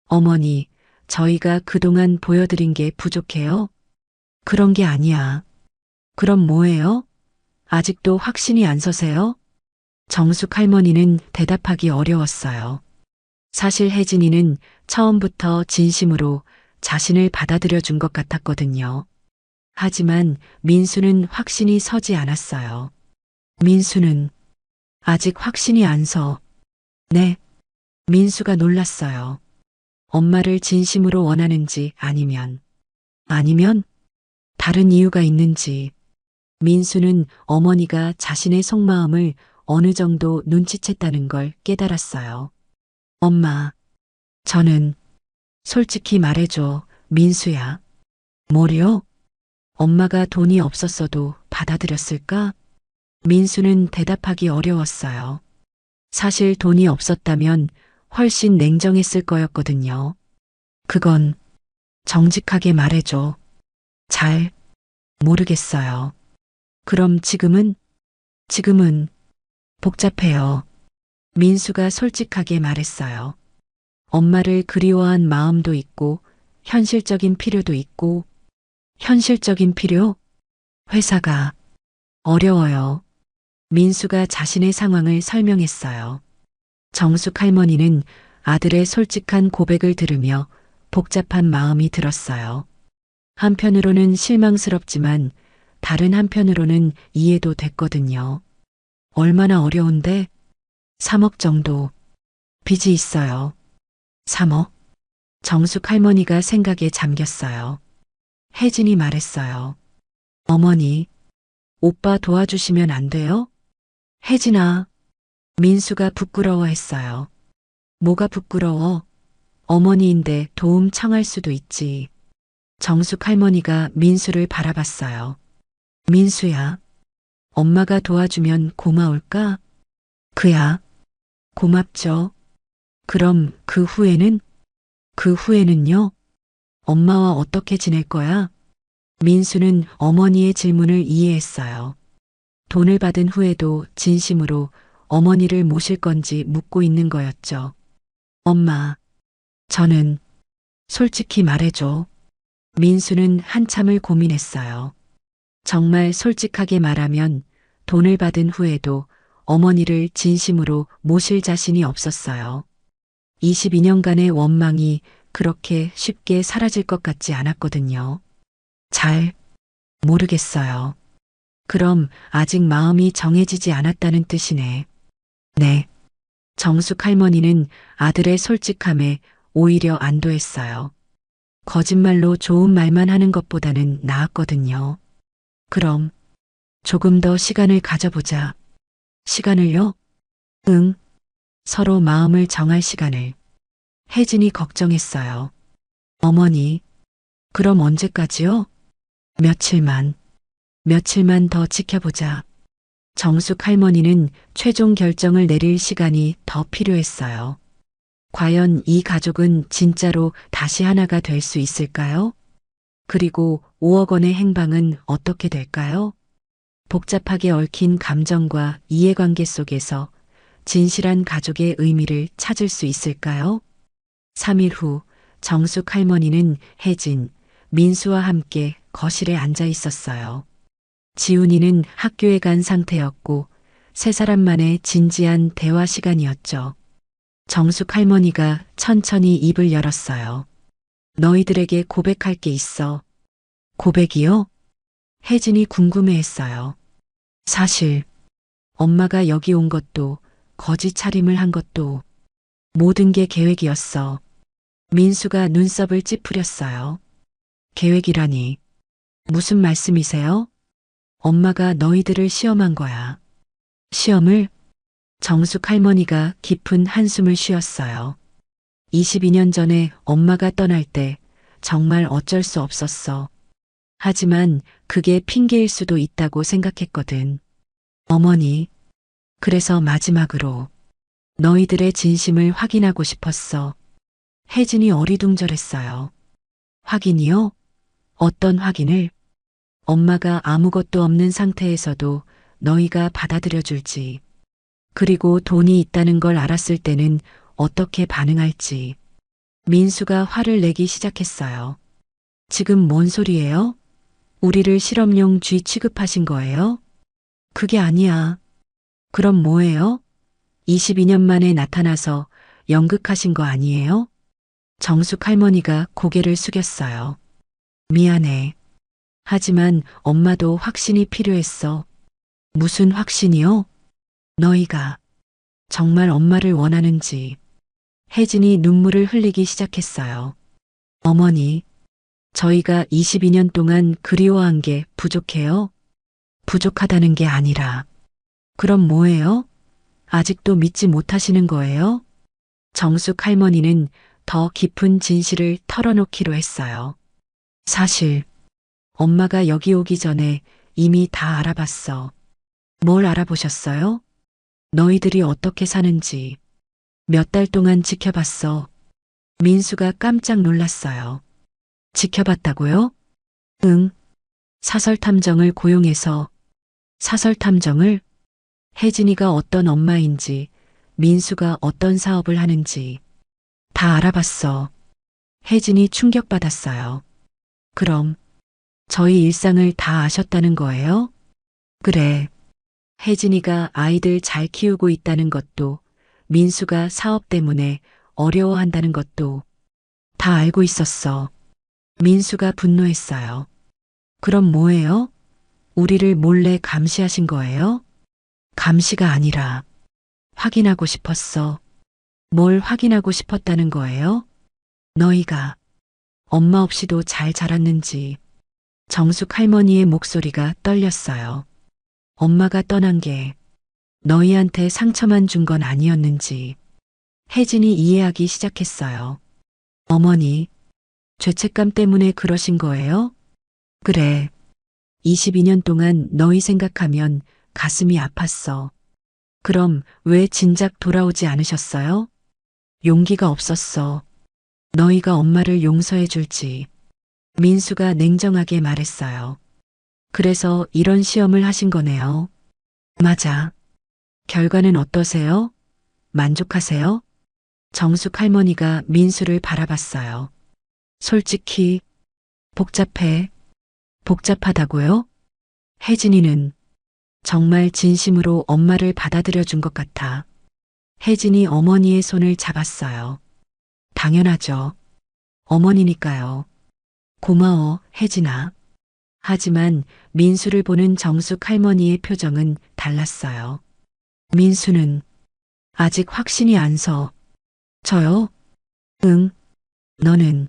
어머니, 저희가 그동안 보여드린 게 부족해요? 그런 게 아니야. 그럼 뭐예요? 아직도 확신이 안 서세요? 정숙 할머니는 대답하기 어려웠어요. 사실 혜진이는 처음부터 진심으로 자신을 받아들여 준 것 같았거든요. 하지만 민수는 확신이 서지 않았어요. 민수는 아직 확신이 안 서. 네. 민수가 놀랐어요. 엄마를 진심으로 원하는지 아니면 다른 이유가 있는지. 민수는 어머니가 자신의 속마음을 어느 정도 눈치챘다는 걸 깨달았어요. 엄마, 저는 솔직히 말해줘, 민수야. 뭐요? 엄마가 돈이 없었어도 받아들였을까? 민수는 대답하기 어려웠어요. 사실 돈이 없었다면 훨씬 냉정했을 거였거든요. 그건 정직하게 말해줘. 잘 모르겠어요. 그럼 지금은 복잡해요. 민수가 솔직하게 말했어요. 엄마를 그리워한 마음도 있고 현실적인 필요도 있고. 현실적인 필요? 회사가 어려워요. 민수가 자신의 상황을 설명했어요. 정숙 할머니는 아들의 솔직한 고백을 들으며 복잡한 마음이 들었어요. 한편으로는 실망스럽지만 다른 한편으로는 이해도 됐거든요. 얼마나 어려운데? 3억 정도. 빚이 있어요. 3억? 정숙 할머니가 생각에 잠겼어요. 혜진이 말했어요. 어머니, 오빠 도와주시면 안 돼요? 혜진아, 민수가 부끄러워했어요. 뭐가 부끄러워? 어머니인데 도움 청할 수도 있지. 정숙 할머니가 민수를 바라봤어요. 민수야, 엄마가 도와주면 고마울까? 그야, 고맙죠. 그럼 그 후에는? 그 후에는요? 엄마와 어떻게 지낼 거야? 민수는 어머니의 질문을 이해했어요. 돈을 받은 후에도 진심으로 어머니를 모실 건지 묻고 있는 거였죠. 엄마, 저는 솔직히 말해줘. 민수는 한참을 고민했어요. 정말 솔직하게 말하면 돈을 받은 후에도 어머니를 진심으로 모실 자신이 없었어요. 22년간의 원망이 그렇게 쉽게 사라질 것 같지 않았거든요. 잘 모르겠어요. 그럼 아직 마음이 정해지지 않았다는 뜻이네. 네. 정숙 할머니는 아들의 솔직함에 오히려 안도했어요. 거짓말로 좋은 말만 하는 것보다는 나았거든요. 그럼 조금 더 시간을 가져보자. 시간을요? 응. 서로 마음을 정할 시간을. 혜진이 걱정했어요. 어머니, 그럼 언제까지요? 며칠만. 며칠만 더 지켜보자. 정숙 할머니는 최종 결정을 내릴 시간이 더 필요했어요. 과연 이 가족은 진짜로 다시 하나가 될 수 있을까요? 그리고 5억 원의 행방은 어떻게 될까요? 복잡하게 얽힌 감정과 이해관계 속에서 진실한 가족의 의미를 찾을 수 있을까요? 3일 후 정숙 할머니는 혜진, 민수와 함께 거실에 앉아 있었어요. 지훈이는 학교에 간 상태였고 세 사람만의 진지한 대화 시간이었죠. 정숙 할머니가 천천히 입을 열었어요. 너희들에게 고백할 게 있어. 고백이요? 혜진이 궁금해했어요. 사실 엄마가 여기 온 것도 거지 차림을 한 것도 모든 게 계획이었어. 민수가 눈썹을 찌푸렸어요. 계획이라니 무슨 말씀이세요? 엄마가 너희들을 시험한 거야. 시험을? 정숙 할머니가 깊은 한숨을 쉬었어요. 22년 전에 엄마가 떠날 때 정말 어쩔 수 없었어. 하지만 그게 핑계일 수도 있다고 생각했거든. 어머니, 그래서 마지막으로 너희들의 진심을 확인하고 싶었어. 혜진이 어리둥절했어요. 확인이요? 어떤 확인을? 엄마가 아무것도 없는 상태에서도 너희가 받아들여 줄지. 그리고 돈이 있다는 걸 알았을 때는 어떻게 반응할지. 민수가 화를 내기 시작했어요. 지금 뭔 소리예요? 우리를 실험용 쥐 취급하신 거예요? 그게 아니야. 그럼 뭐예요? 22년 만에 나타나서 연극하신 거 아니에요? 정숙 할머니가 고개를 숙였어요. 미안해. 하지만 엄마도 확신이 필요했어. 무슨 확신이요? 너희가 정말 엄마를 원하는지. 혜진이 눈물을 흘리기 시작했어요. 어머니, 저희가 22년 동안 그리워한 게 부족해요? 부족하다는 게 아니라. 그럼 뭐예요? 아직도 믿지 못하시는 거예요? 정숙 할머니는 더 깊은 진실을 털어놓기로 했어요. 사실, 엄마가 여기 오기 전에 이미 다 알아봤어. 뭘 알아보셨어요? 너희들이 어떻게 사는지. 몇 달 동안 지켜봤어. 민수가 깜짝 놀랐어요. 지켜봤다고요? 응. 사설 탐정을 고용해서. 사설 탐정을? 혜진이가 어떤 엄마인지, 민수가 어떤 사업을 하는지 다 알아봤어. 혜진이 충격받았어요. 그럼 저희 일상을 다 아셨다는 거예요? 그래. 혜진이가 아이들 잘 키우고 있다는 것도, 민수가 사업 때문에 어려워한다는 것도 다 알고 있었어. 민수가 분노했어요. 그럼 뭐예요? 우리를 몰래 감시하신 거예요? 감시가 아니라 확인하고 싶었어. 뭘 확인하고 싶었다는 거예요? 너희가 엄마 없이도 잘 자랐는지. 정숙 할머니의 목소리가 떨렸어요. 엄마가 떠난 게 너희한테 상처만 준 건 아니었는지. 혜진이 이해하기 시작했어요. 어머니, 죄책감 때문에 그러신 거예요? 그래. 22년 동안 너희 생각하면 가슴이 아팠어. 그럼 왜 진작 돌아오지 않으셨어요? 용기가 없었어. 너희가 엄마를 용서해 줄지. 민수가 냉정하게 말했어요. 그래서 이런 시험을 하신 거네요. 맞아. 결과는 어떠세요? 만족하세요? 정숙 할머니가 민수를 바라봤어요. 솔직히 복잡해. 복잡하다고요? 혜진이는 정말 진심으로 엄마를 받아들여 준 것 같아. 혜진이 어머니의 손을 잡았어요. 당연하죠. 어머니니까요. 고마워, 혜진아. 하지만 민수를 보는 정숙 할머니의 표정은 달랐어요. 민수는 아직 확신이 안 서. 저요? 응. 너는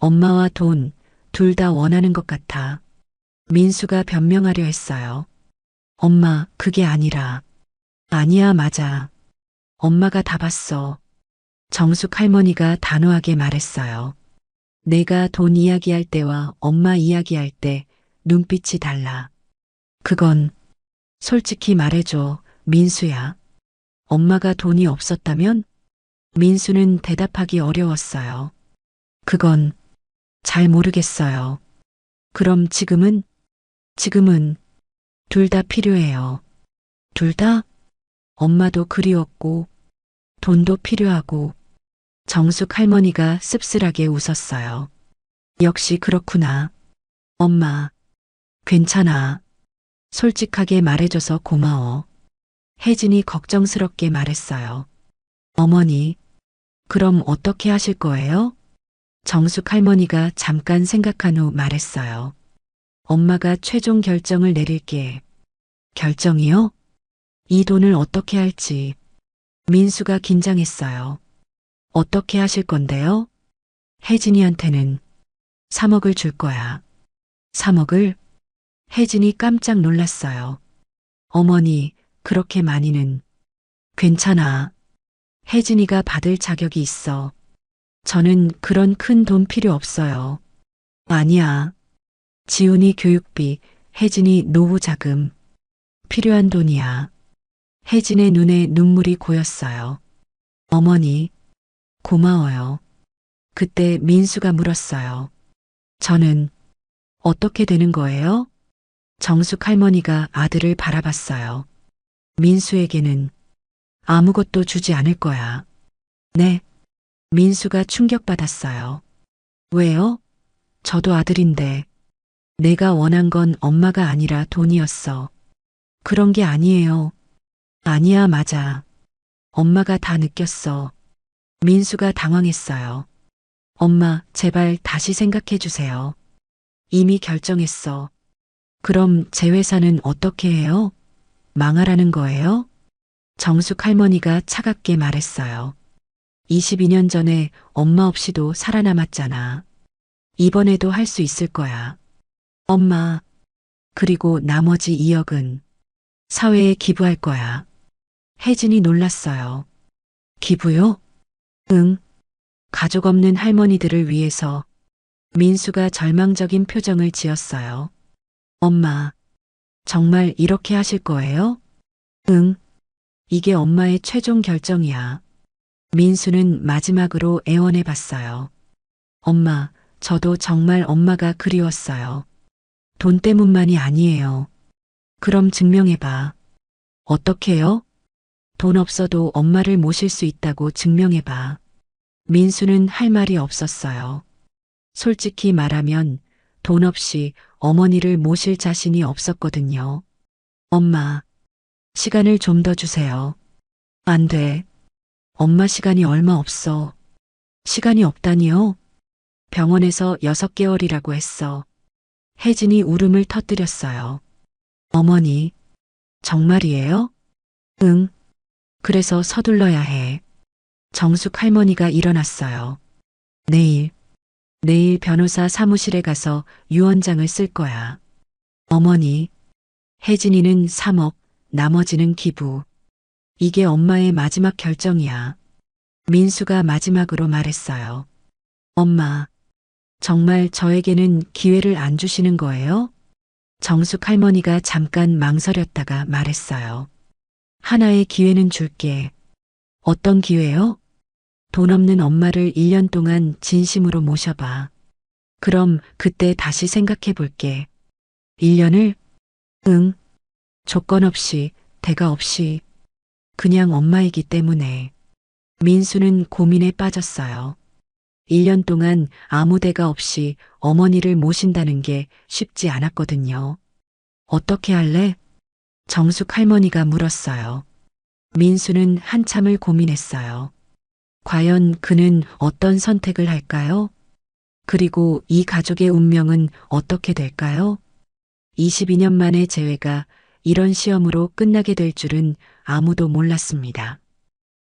엄마와 돈 둘 다 원하는 것 같아. 민수가 변명하려 했어요. 엄마, 그게 아니라. 아니야, 맞아. 엄마가 다 봤어. 정숙 할머니가 단호하게 말했어요. 내가 돈 이야기할 때와 엄마 이야기할 때 눈빛이 달라. 그건 솔직히 말해줘, 민수야. 엄마가 돈이 없었다면? 민수는 대답하기 어려웠어요. 그건 잘 모르겠어요. 그럼 지금은? 지금은 둘 다 필요해요. 둘 다? 엄마도 그리웠고, 돈도 필요하고, 정숙 할머니가 씁쓸하게 웃었어요. 역시 그렇구나. 엄마, 괜찮아. 솔직하게 말해줘서 고마워. 혜진이 걱정스럽게 말했어요. 어머니, 그럼 어떻게 하실 거예요? 정숙 할머니가 잠깐 생각한 후 말했어요. 엄마가 최종 결정을 내릴게. 결정이요? 이 돈을 어떻게 할지. 민수가 긴장했어요. 어떻게 하실 건데요? 혜진이한테는 3억을 줄 거야. 3억을? 혜진이 깜짝 놀랐어요. 어머니, 그렇게 많이는. 괜찮아. 혜진이가 받을 자격이 있어. 저는 그런 큰 돈 필요 없어요. 아니야. 지훈이 교육비, 혜진이 노후 자금. 필요한 돈이야. 혜진의 눈에 눈물이 고였어요. 어머니, 고마워요. 그때 민수가 물었어요. 저는 어떻게 되는 거예요? 정숙 할머니가 아들을 바라봤어요. 민수에게는 아무것도 주지 않을 거야. 네. 민수가 충격받았어요. 왜요? 저도 아들인데. 내가 원한 건 엄마가 아니라 돈이었어. 그런 게 아니에요. 아니야, 맞아. 엄마가 다 느꼈어. 민수가 당황했어요. 엄마, 제발 다시 생각해 주세요. 이미 결정했어. 그럼 제 회사는 어떻게 해요? 망하라는 거예요? 정숙 할머니가 차갑게 말했어요. 22년 전에 엄마 없이도 살아남았잖아. 이번에도 할 수 있을 거야. 엄마, 그리고 나머지 2억은 사회에 기부할 거야. 혜진이 놀랐어요. 기부요? 응. 가족 없는 할머니들을 위해서. 민수가 절망적인 표정을 지었어요. 엄마, 정말 이렇게 하실 거예요? 응. 이게 엄마의 최종 결정이야. 민수는 마지막으로 애원해 봤어요. 엄마, 저도 정말 엄마가 그리웠어요. 돈 때문만이 아니에요. 그럼 증명해봐. 어떻게요? 돈 없어도 엄마를 모실 수 있다고 증명해봐. 민수는 할 말이 없었어요. 솔직히 말하면 돈 없이 어머니를 모실 자신이 없었거든요. 엄마, 시간을 좀 더 주세요. 안 돼. 엄마 시간이 얼마 없어. 시간이 없다니요? 병원에서 6개월이라고 했어. 혜진이 울음을 터뜨렸어요. 어머니, 정말이에요? 응. 그래서 서둘러야 해. 정숙 할머니가 일어났어요. 내일 변호사 사무실에 가서 유언장을 쓸 거야. 어머니, 혜진이는 3억, 나머지는 기부. 이게 엄마의 마지막 결정이야. 민수가 마지막으로 말했어요. 엄마, 정말 저에게는 기회를 안 주시는 거예요? 정숙 할머니가 잠깐 망설였다가 말했어요. 하나의 기회는 줄게. 어떤 기회요? 돈 없는 엄마를 1년 동안 진심으로 모셔봐. 그럼 그때 다시 생각해 볼게. 1년을? 응. 조건 없이, 대가 없이. 그냥 엄마이기 때문에. 민수는 고민에 빠졌어요. 1년 동안 아무 대가 없이 어머니를 모신다는 게 쉽지 않았거든요. 어떻게 할래? 정숙 할머니가 물었어요. 민수는 한참을 고민했어요. 과연 그는 어떤 선택을 할까요? 그리고 이 가족의 운명은 어떻게 될까요? 22년 만의 재회가 이런 시험으로 끝나게 될 줄은 아무도 몰랐습니다.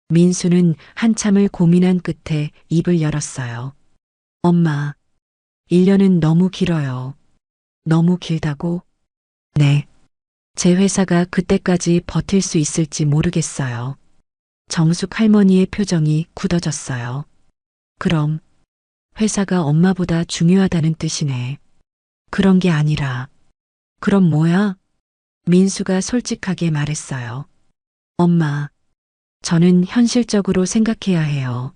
민수는 한참을 고민한 끝에 입을 열었어요. 엄마, 1년은 너무 길어요. 너무 길다고? 네. 제 회사가 그때까지 버틸 수 있을지 모르겠어요. 정숙 할머니의 표정이 굳어졌어요. 그럼 회사가 엄마보다 중요하다는 뜻이네. 그런 게 아니라. 그럼 뭐야? 민수가 솔직하게 말했어요. 엄마, 저는 현실적으로 생각해야 해요.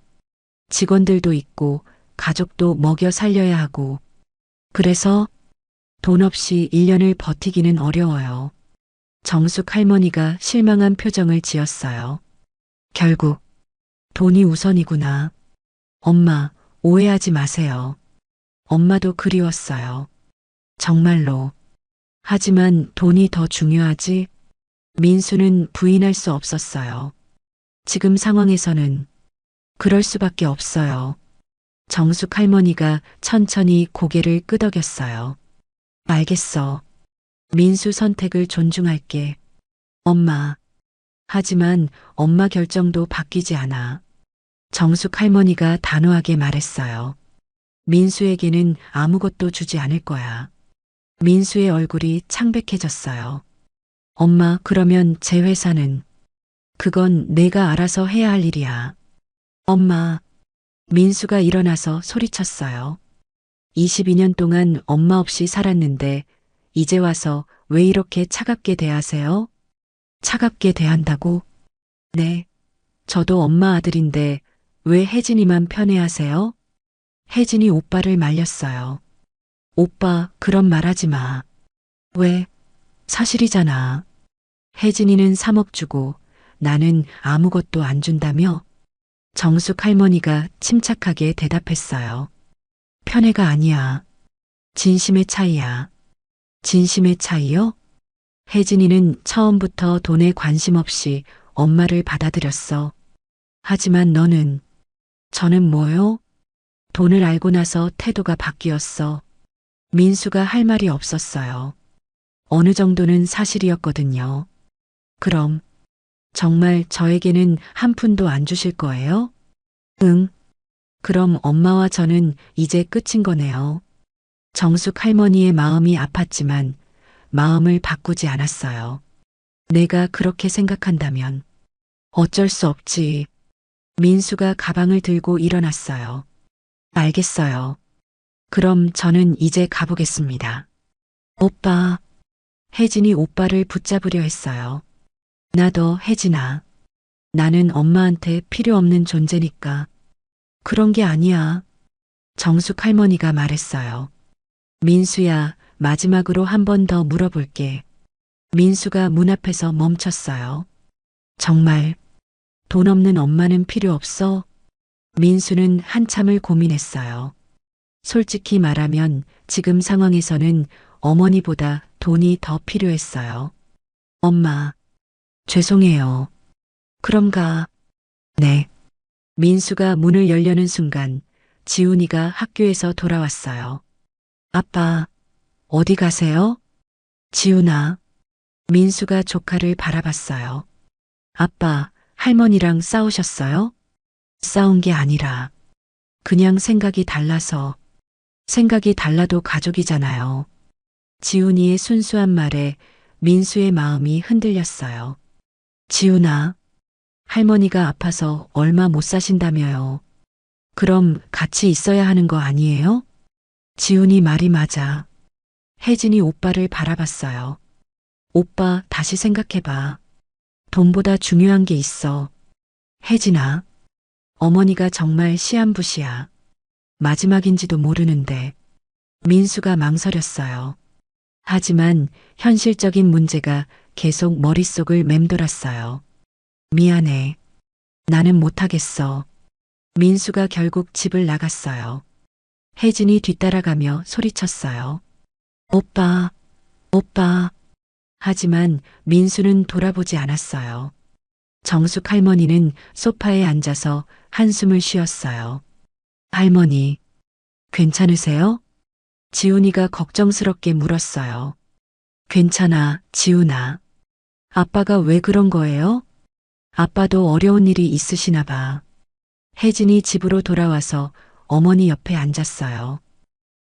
직원들도 있고 가족도 먹여 살려야 하고. 그래서 돈 없이 1년을 버티기는 어려워요. 정숙 할머니가 실망한 표정을 지었어요. 결국 돈이 우선이구나. 엄마, 오해하지 마세요. 엄마도 그리웠어요. 정말로. 하지만 돈이 더 중요하지? 민수는 부인할 수 없었어요. 지금 상황에서는 그럴 수밖에 없어요. 정숙 할머니가 천천히 고개를 끄덕였어요. 알겠어. 민수 선택을 존중할게. 엄마. 하지만 엄마 결정도 바뀌지 않아. 정숙 할머니가 단호하게 말했어요. 민수에게는 아무것도 주지 않을 거야. 민수의 얼굴이 창백해졌어요. 엄마, 그러면 제 회사는? 그건 내가 알아서 해야 할 일이야. 엄마. 민수가 일어나서 소리쳤어요. 22년 동안 엄마 없이 살았는데 이제 와서 왜 이렇게 차갑게 대하세요? 차갑게 대한다고? 네. 저도 엄마 아들인데 왜 혜진이만 편애하세요? 혜진이 오빠를 말렸어요. 오빠, 그런 말 하지 마. 왜? 사실이잖아. 혜진이는 3억 주고 나는 아무것도 안 준다며? 정숙 할머니가 침착하게 대답했어요. 편애가 아니야. 진심의 차이야. 진심의 차이요? 혜진이는 처음부터 돈에 관심 없이 엄마를 받아들였어. 하지만 너는, 저는 뭐요? 돈을 알고 나서 태도가 바뀌었어. 민수가 할 말이 없었어요. 어느 정도는 사실이었거든요. 그럼 정말 저에게는 한 푼도 안 주실 거예요? 응. 그럼 엄마와 저는 이제 끝인 거네요. 정숙 할머니의 마음이 아팠지만 마음을 바꾸지 않았어요. 내가 그렇게 생각한다면 어쩔 수 없지. 민수가 가방을 들고 일어났어요. 알겠어요. 그럼 저는 이제 가보겠습니다. 오빠. 혜진이 오빠를 붙잡으려 했어요. 나도 혜진아. 나는 엄마한테 필요 없는 존재니까. 그런 게 아니야. 정숙 할머니가 말했어요. 민수야, 마지막으로 한 번 더 물어볼게. 민수가 문 앞에서 멈췄어요. 정말 돈 없는 엄마는 필요 없어? 민수는 한참을 고민했어요. 솔직히 말하면 지금 상황에서는 어머니보다 돈이 더 필요했어요. 엄마, 죄송해요. 그런가? 네. 민수가 문을 열려는 순간 지훈이가 학교에서 돌아왔어요. 아빠, 어디 가세요? 지훈아. 민수가 조카를 바라봤어요. 아빠, 할머니랑 싸우셨어요? 싸운 게 아니라 그냥 생각이 달라서. 생각이 달라도 가족이잖아요. 지훈이의 순수한 말에 민수의 마음이 흔들렸어요. 지훈아, 할머니가 아파서 얼마 못 사신다며요. 그럼 같이 있어야 하는 거 아니에요? 지훈이 말이 맞아. 혜진이 오빠를 바라봤어요. 오빠, 다시 생각해봐. 돈보다 중요한 게 있어. 혜진아, 어머니가 정말 시한부시야. 마지막인지도 모르는데. 민수가 망설였어요. 하지만 현실적인 문제가 계속 머릿속을 맴돌았어요. 미안해. 나는 못하겠어. 민수가 결국 집을 나갔어요. 혜진이 뒤따라가며 소리쳤어요. 오빠, 오빠. 하지만 민수는 돌아보지 않았어요. 정숙 할머니는 소파에 앉아서 한숨을 쉬었어요. 할머니, 괜찮으세요? 지훈이가 걱정스럽게 물었어요. 괜찮아, 지훈아. 아빠가 왜 그런 거예요? 아빠도 어려운 일이 있으시나 봐. 혜진이 집으로 돌아와서 어머니 옆에 앉았어요.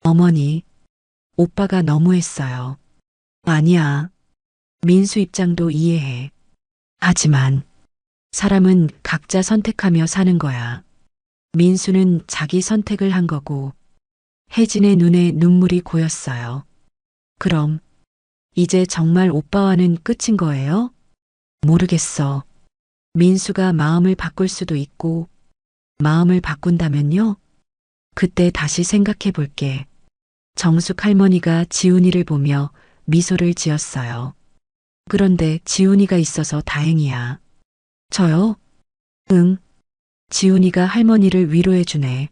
어머니, 오빠가 너무했어요. 아니야. 민수 입장도 이해해. 하지만 사람은 각자 선택하며 사는 거야. 민수는 자기 선택을 한 거고 혜진의 눈에 눈물이 고였어요. 그럼 이제 정말 오빠와는 끝인 거예요? 모르겠어. 민수가 마음을 바꿀 수도 있고 마음을 바꾼다면요? 그때 다시 생각해 볼게. 정숙 할머니가 지훈이를 보며 미소를 지었어요. 그런데 지훈이가 있어서 다행이야. 저요? 응. 지훈이가 할머니를 위로해 주네.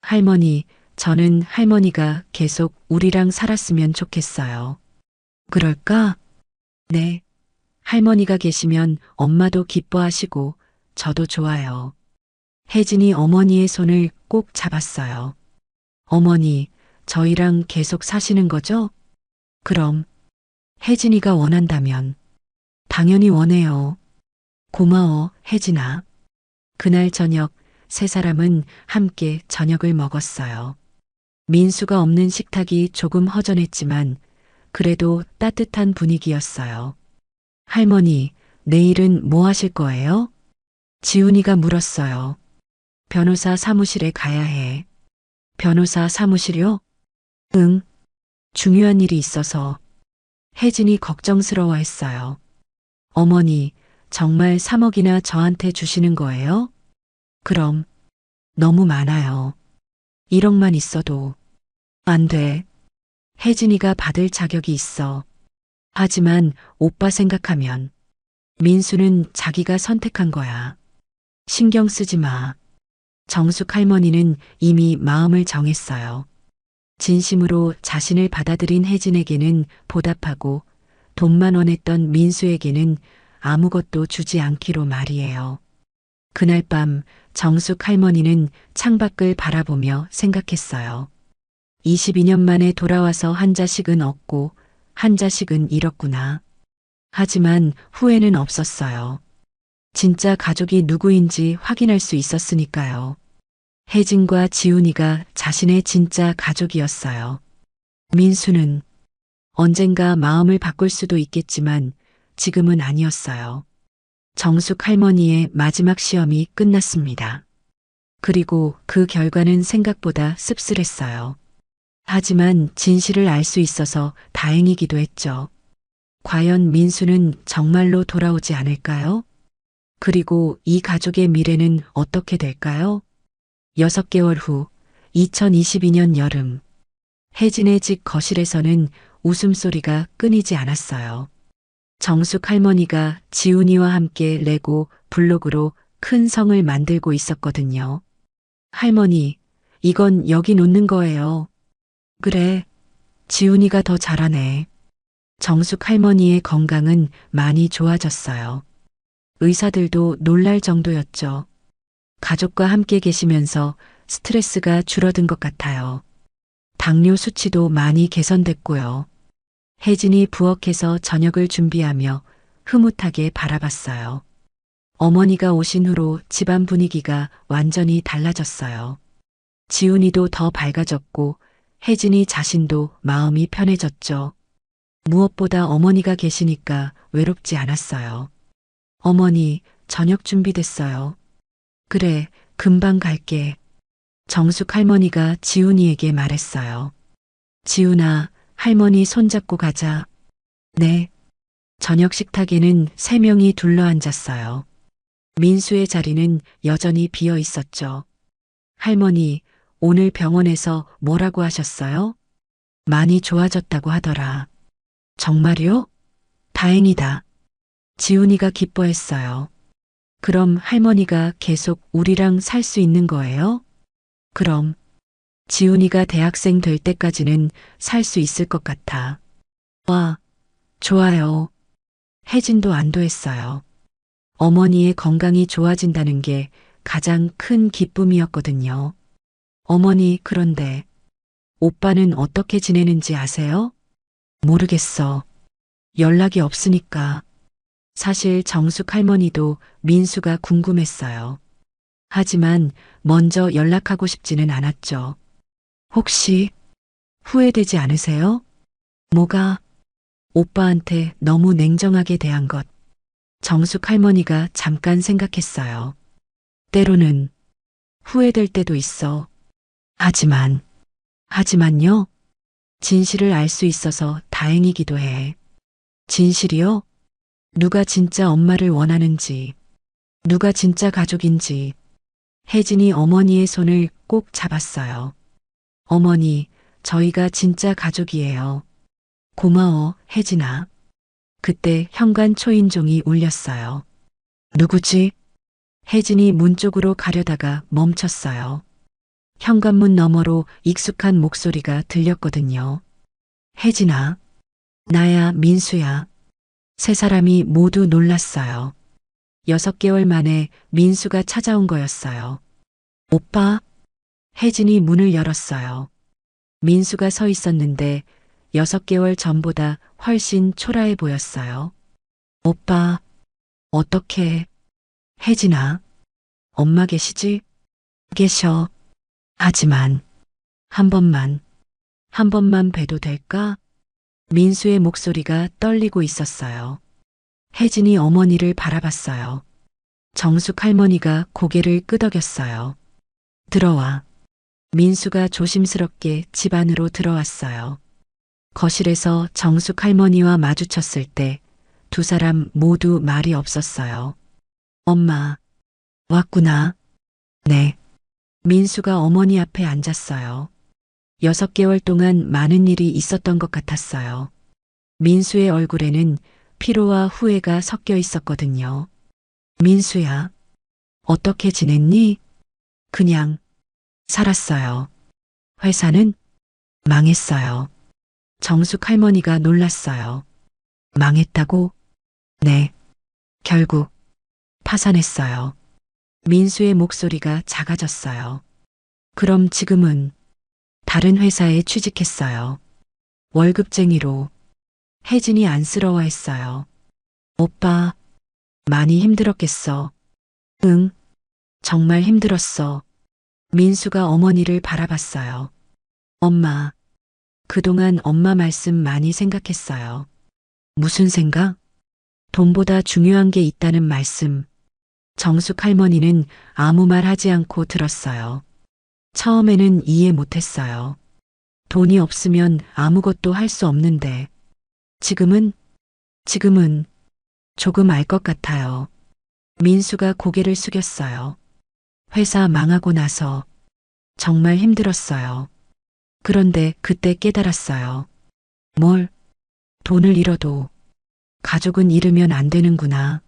할머니, 저는 할머니가 계속 우리랑 살았으면 좋겠어요. 그럴까? 네. 할머니가 계시면 엄마도 기뻐하시고 저도 좋아요. 혜진이 어머니의 손을 꼭 잡았어요. 어머니, 저희랑 계속 사시는 거죠? 그럼 혜진이가 원한다면 당연히 원해요. 고마워, 혜진아. 그날 저녁 세 사람은 함께 저녁을 먹었어요. 민수가 없는 식탁이 조금 허전했지만 그래도 따뜻한 분위기였어요. 할머니, 내일은 뭐 하실 거예요? 지훈이가 물었어요. 변호사 사무실에 가야 해. 변호사 사무실이요? 응. 중요한 일이 있어서. 혜진이 걱정스러워했어요. 어머니, 정말 3억이나 저한테 주시는 거예요? 그럼 너무 많아요. 1억만 있어도 안 돼. 혜진이가 받을 자격이 있어. 하지만 오빠 생각하면 민수는 자기가 선택한 거야. 신경 쓰지 마. 정숙 할머니는 이미 마음을 정했어요. 진심으로 자신을 받아들인 혜진에게는 보답하고 돈만 원했던 민수에게는 아무것도 주지 않기로 말이에요. 그날 밤 정숙 할머니는 창밖을 바라보며 생각했어요. 22년 만에 돌아와서 한 자식은 얻고 한 자식은 잃었구나. 하지만 후회는 없었어요. 진짜 가족이 누구인지 확인할 수 있었으니까요. 혜진과 지훈이가 자신의 진짜 가족이었어요. 민수는 언젠가 마음을 바꿀 수도 있겠지만 지금은 아니었어요. 정숙 할머니의 마지막 시험이 끝났습니다. 그리고 그 결과는 생각보다 씁쓸했어요. 하지만 진실을 알 수 있어서 다행이기도 했죠. 과연 민수는 정말로 돌아오지 않을까요? 그리고 이 가족의 미래는 어떻게 될까요? 6개월 후 2022년 여름 혜진의 집 거실에서는 웃음소리가 끊이지 않았어요. 정숙 할머니가 지훈이와 함께 레고 블록으로 큰 성을 만들고 있었거든요. 할머니, 이건 여기 놓는 거예요. 그래, 지훈이가 더 잘하네. 정숙 할머니의 건강은 많이 좋아졌어요. 의사들도 놀랄 정도였죠. 가족과 함께 계시면서 스트레스가 줄어든 것 같아요. 당뇨 수치도 많이 개선됐고요. 혜진이 부엌에서 저녁을 준비하며 흐뭇하게 바라봤어요. 어머니가 오신 후로 집안 분위기가 완전히 달라졌어요. 지훈이도 더 밝아졌고 혜진이 자신도 마음이 편해졌죠. 무엇보다 어머니가 계시니까 외롭지 않았어요. 어머니, 저녁 준비됐어요. 그래, 금방 갈게. 정숙 할머니가 지훈이에게 말했어요. 지훈아, 할머니 손잡고 가자. 네. 저녁 식탁에는 3명이 둘러앉았어요. 민수의 자리는 여전히 비어 있었죠. 할머니, 오늘 병원에서 뭐라고 하셨어요? 많이 좋아졌다고 하더라. 정말요? 다행이다. 지훈이가 기뻐했어요. 그럼 할머니가 계속 우리랑 살 수 있는 거예요? 그럼 지훈이가 대학생 될 때까지는 살 수 있을 것 같아. 와, 좋아요. 혜진도 안도했어요. 어머니의 건강이 좋아진다는 게 가장 큰 기쁨이었거든요. 어머니, 그런데 오빠는 어떻게 지내는지 아세요? 모르겠어. 연락이 없으니까. 사실 정숙 할머니도 민수가 궁금했어요. 하지만 먼저 연락하고 싶지는 않았죠. 혹시 후회되지 않으세요? 뭐가? 오빠한테 너무 냉정하게 대한 것. 정숙 할머니가 잠깐 생각했어요. 때로는 후회될 때도 있어. 하지만, 하지만요. 진실을 알 수 있어서 다행이기도 해. 진실이요? 누가 진짜 엄마를 원하는지, 누가 진짜 가족인지. 혜진이 어머니의 손을 꼭 잡았어요. 어머니, 저희가 진짜 가족이에요. 고마워, 혜진아. 그때 현관 초인종이 울렸어요. 누구지? 혜진이 문 쪽으로 가려다가 멈췄어요. 현관문 너머로 익숙한 목소리가 들렸거든요. 혜진아, 나야, 민수야. 세 사람이 모두 놀랐어요. 6개월 만에 민수가 찾아온 거였어요. 오빠, 혜진이 문을 열었어요. 민수가 서 있었는데 6개월 전보다 훨씬 초라해 보였어요. 오빠, 어떻게, 혜진아, 엄마 계시지? 계셔. 하지만, 한 번만, 한 번만 봬도 될까? 민수의 목소리가 떨리고 있었어요. 혜진이 어머니를 바라봤어요. 정숙 할머니가 고개를 끄덕였어요. 들어와. 민수가 조심스럽게 집 안으로 들어왔어요. 거실에서 정숙 할머니와 마주쳤을 때 두 사람 모두 말이 없었어요. 엄마, 왔구나. 네. 민수가 어머니 앞에 앉았어요. 6개월 동안 많은 일이 있었던 것 같았어요. 민수의 얼굴에는 피로와 후회가 섞여 있었거든요. 민수야, 어떻게 지냈니? 그냥 살았어요. 회사는 망했어요. 정숙 할머니가 놀랐어요. 망했다고? 네. 결국 파산했어요. 민수의 목소리가 작아졌어요. 그럼 지금은 다른 회사에 취직했어요. 월급쟁이로. 혜진이 안쓰러워했어요. 오빠, 많이 힘들었겠어. 응, 정말 힘들었어. 민수가 어머니를 바라봤어요. 엄마, 그동안 엄마 말씀 많이 생각했어요. 무슨 생각? 돈보다 중요한 게 있다는 말씀. 정숙 할머니는 아무 말 하지 않고 들었어요. 처음에는 이해 못했어요. 돈이 없으면 아무것도 할 수 없는데. 지금은 조금 알 것 같아요. 민수가 고개를 숙였어요. 회사 망하고 나서 정말 힘들었어요. 그런데 그때 깨달았어요. 뭘? 돈을 잃어도 가족은 잃으면 안 되는구나.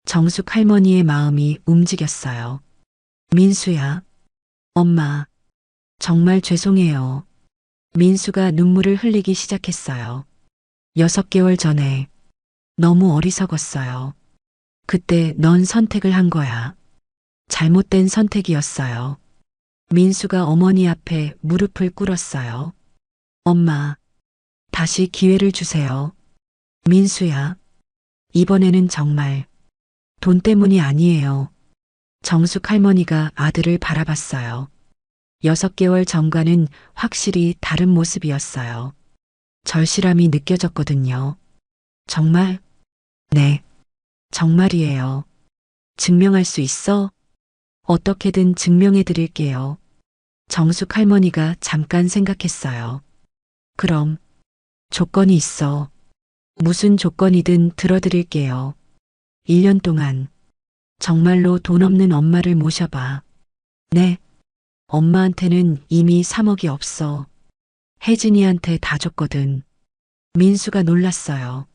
정숙 할머니의 마음이 움직였어요. 민수야, 엄마, 정말 죄송해요. 민수가 눈물을 흘리기 시작했어요. 6개월 전에 너무 어리석었어요. 그때 넌 선택을 한 거야. 잘못된 선택이었어요. 민수가 어머니 앞에 무릎을 꿇었어요. 엄마, 다시 기회를 주세요. 민수야, 이번에는 정말 돈 때문이 아니에요. 정숙 할머니가 아들을 바라봤어요. 6개월 전과는 확실히 다른 모습이었어요. 절실함이 느껴졌거든요. 정말? 네, 정말이에요. 증명할 수 있어? 어떻게든 증명해 드릴게요. 정숙 할머니가 잠깐 생각했어요. 그럼 조건이 있어. 무슨 조건이든 들어드릴게요. 1년 동안 정말로 돈 없는 엄마를 모셔봐. 네, 엄마한테는 이미 3억이 없어. 혜진이한테 다 줬거든. 민수가 놀랐어요.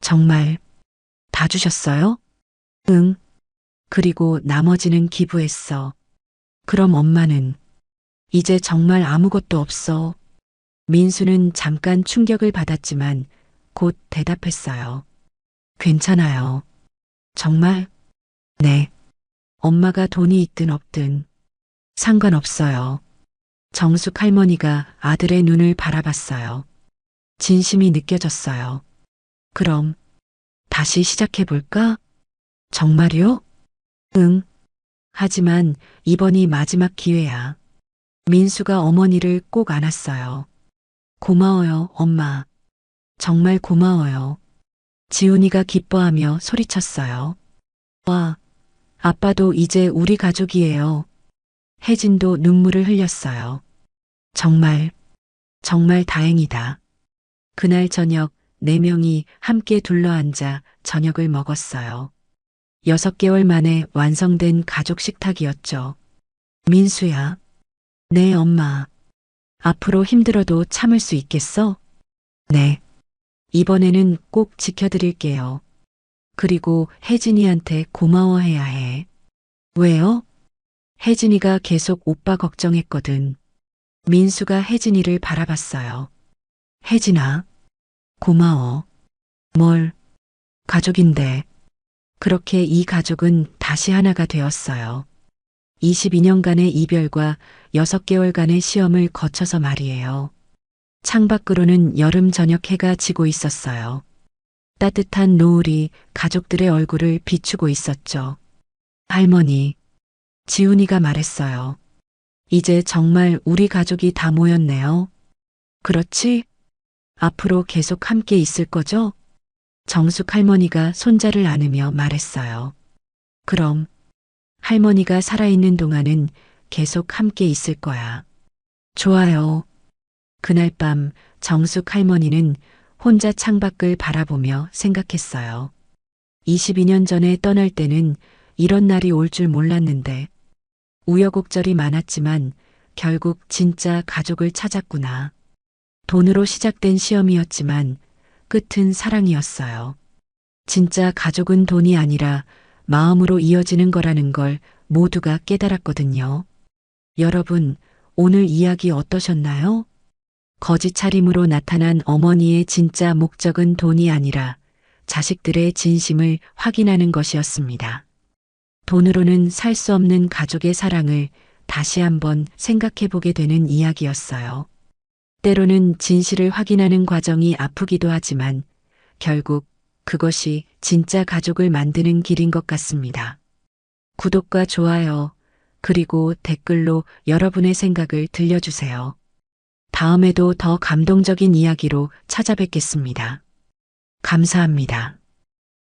정말 다 주셨어요? 응. 그리고 나머지는 기부했어. 그럼 엄마는 이제 정말 아무것도 없어. 민수는 잠깐 충격을 받았지만 곧 대답했어요. 괜찮아요. 정말? 네. 엄마가 돈이 있든 없든 상관없어요. 정숙 할머니가 아들의 눈을 바라봤어요. 진심이 느껴졌어요. 그럼 다시 시작해볼까? 정말요? 응. 하지만 이번이 마지막 기회야. 민수가 어머니를 꼭 안았어요. 고마워요, 엄마. 정말 고마워요. 지훈이가 기뻐하며 소리쳤어요. 와, 아빠도 이제 우리 가족이에요. 혜진도 눈물을 흘렸어요. 정말, 정말 다행이다. 그날 저녁 4명이 함께 둘러앉아 저녁을 먹었어요. 6개월 만에 완성된 가족 식탁이었죠. 민수야. 네, 엄마. 앞으로 힘들어도 참을 수 있겠어? 네. 이번에는 꼭 지켜드릴게요. 그리고 혜진이한테 고마워해야 해. 왜요? 혜진이가 계속 오빠 걱정했거든. 민수가 혜진이를 바라봤어요. 혜진아, 고마워. 뭘, 가족인데. 그렇게 이 가족은 다시 하나가 되었어요. 22년간의 이별과 6개월간의 시험을 거쳐서 말이에요. 창밖으로는 여름 저녁 해가 지고 있었어요. 따뜻한 노을이 가족들의 얼굴을 비추고 있었죠. 할머니, 지훈이가 말했어요. 이제 정말 우리 가족이 다 모였네요. 그렇지? 앞으로 계속 함께 있을 거죠? 정숙 할머니가 손자를 안으며 말했어요. 그럼 할머니가 살아있는 동안은 계속 함께 있을 거야. 좋아요. 그날 밤 정숙 할머니는 혼자 창밖을 바라보며 생각했어요. 22년 전에 떠날 때는 이런 날이 올 줄 몰랐는데 우여곡절이 많았지만 결국 진짜 가족을 찾았구나. 돈으로 시작된 시험이었지만 끝은 사랑이었어요. 진짜 가족은 돈이 아니라 마음으로 이어지는 거라는 걸 모두가 깨달았거든요. 여러분, 오늘 이야기 어떠셨나요? 거짓 차림으로 나타난 어머니의 진짜 목적은 돈이 아니라 자식들의 진심을 확인하는 것이었습니다. 돈으로는 살 수 없는 가족의 사랑을 다시 한번 생각해 보게 되는 이야기였어요. 때로는 진실을 확인하는 과정이 아프기도 하지만 결국 그것이 진짜 가족을 만드는 길인 것 같습니다. 구독과 좋아요, 그리고 댓글로 여러분의 생각을 들려주세요. 다음에도 더 감동적인 이야기로 찾아뵙겠습니다. 감사합니다.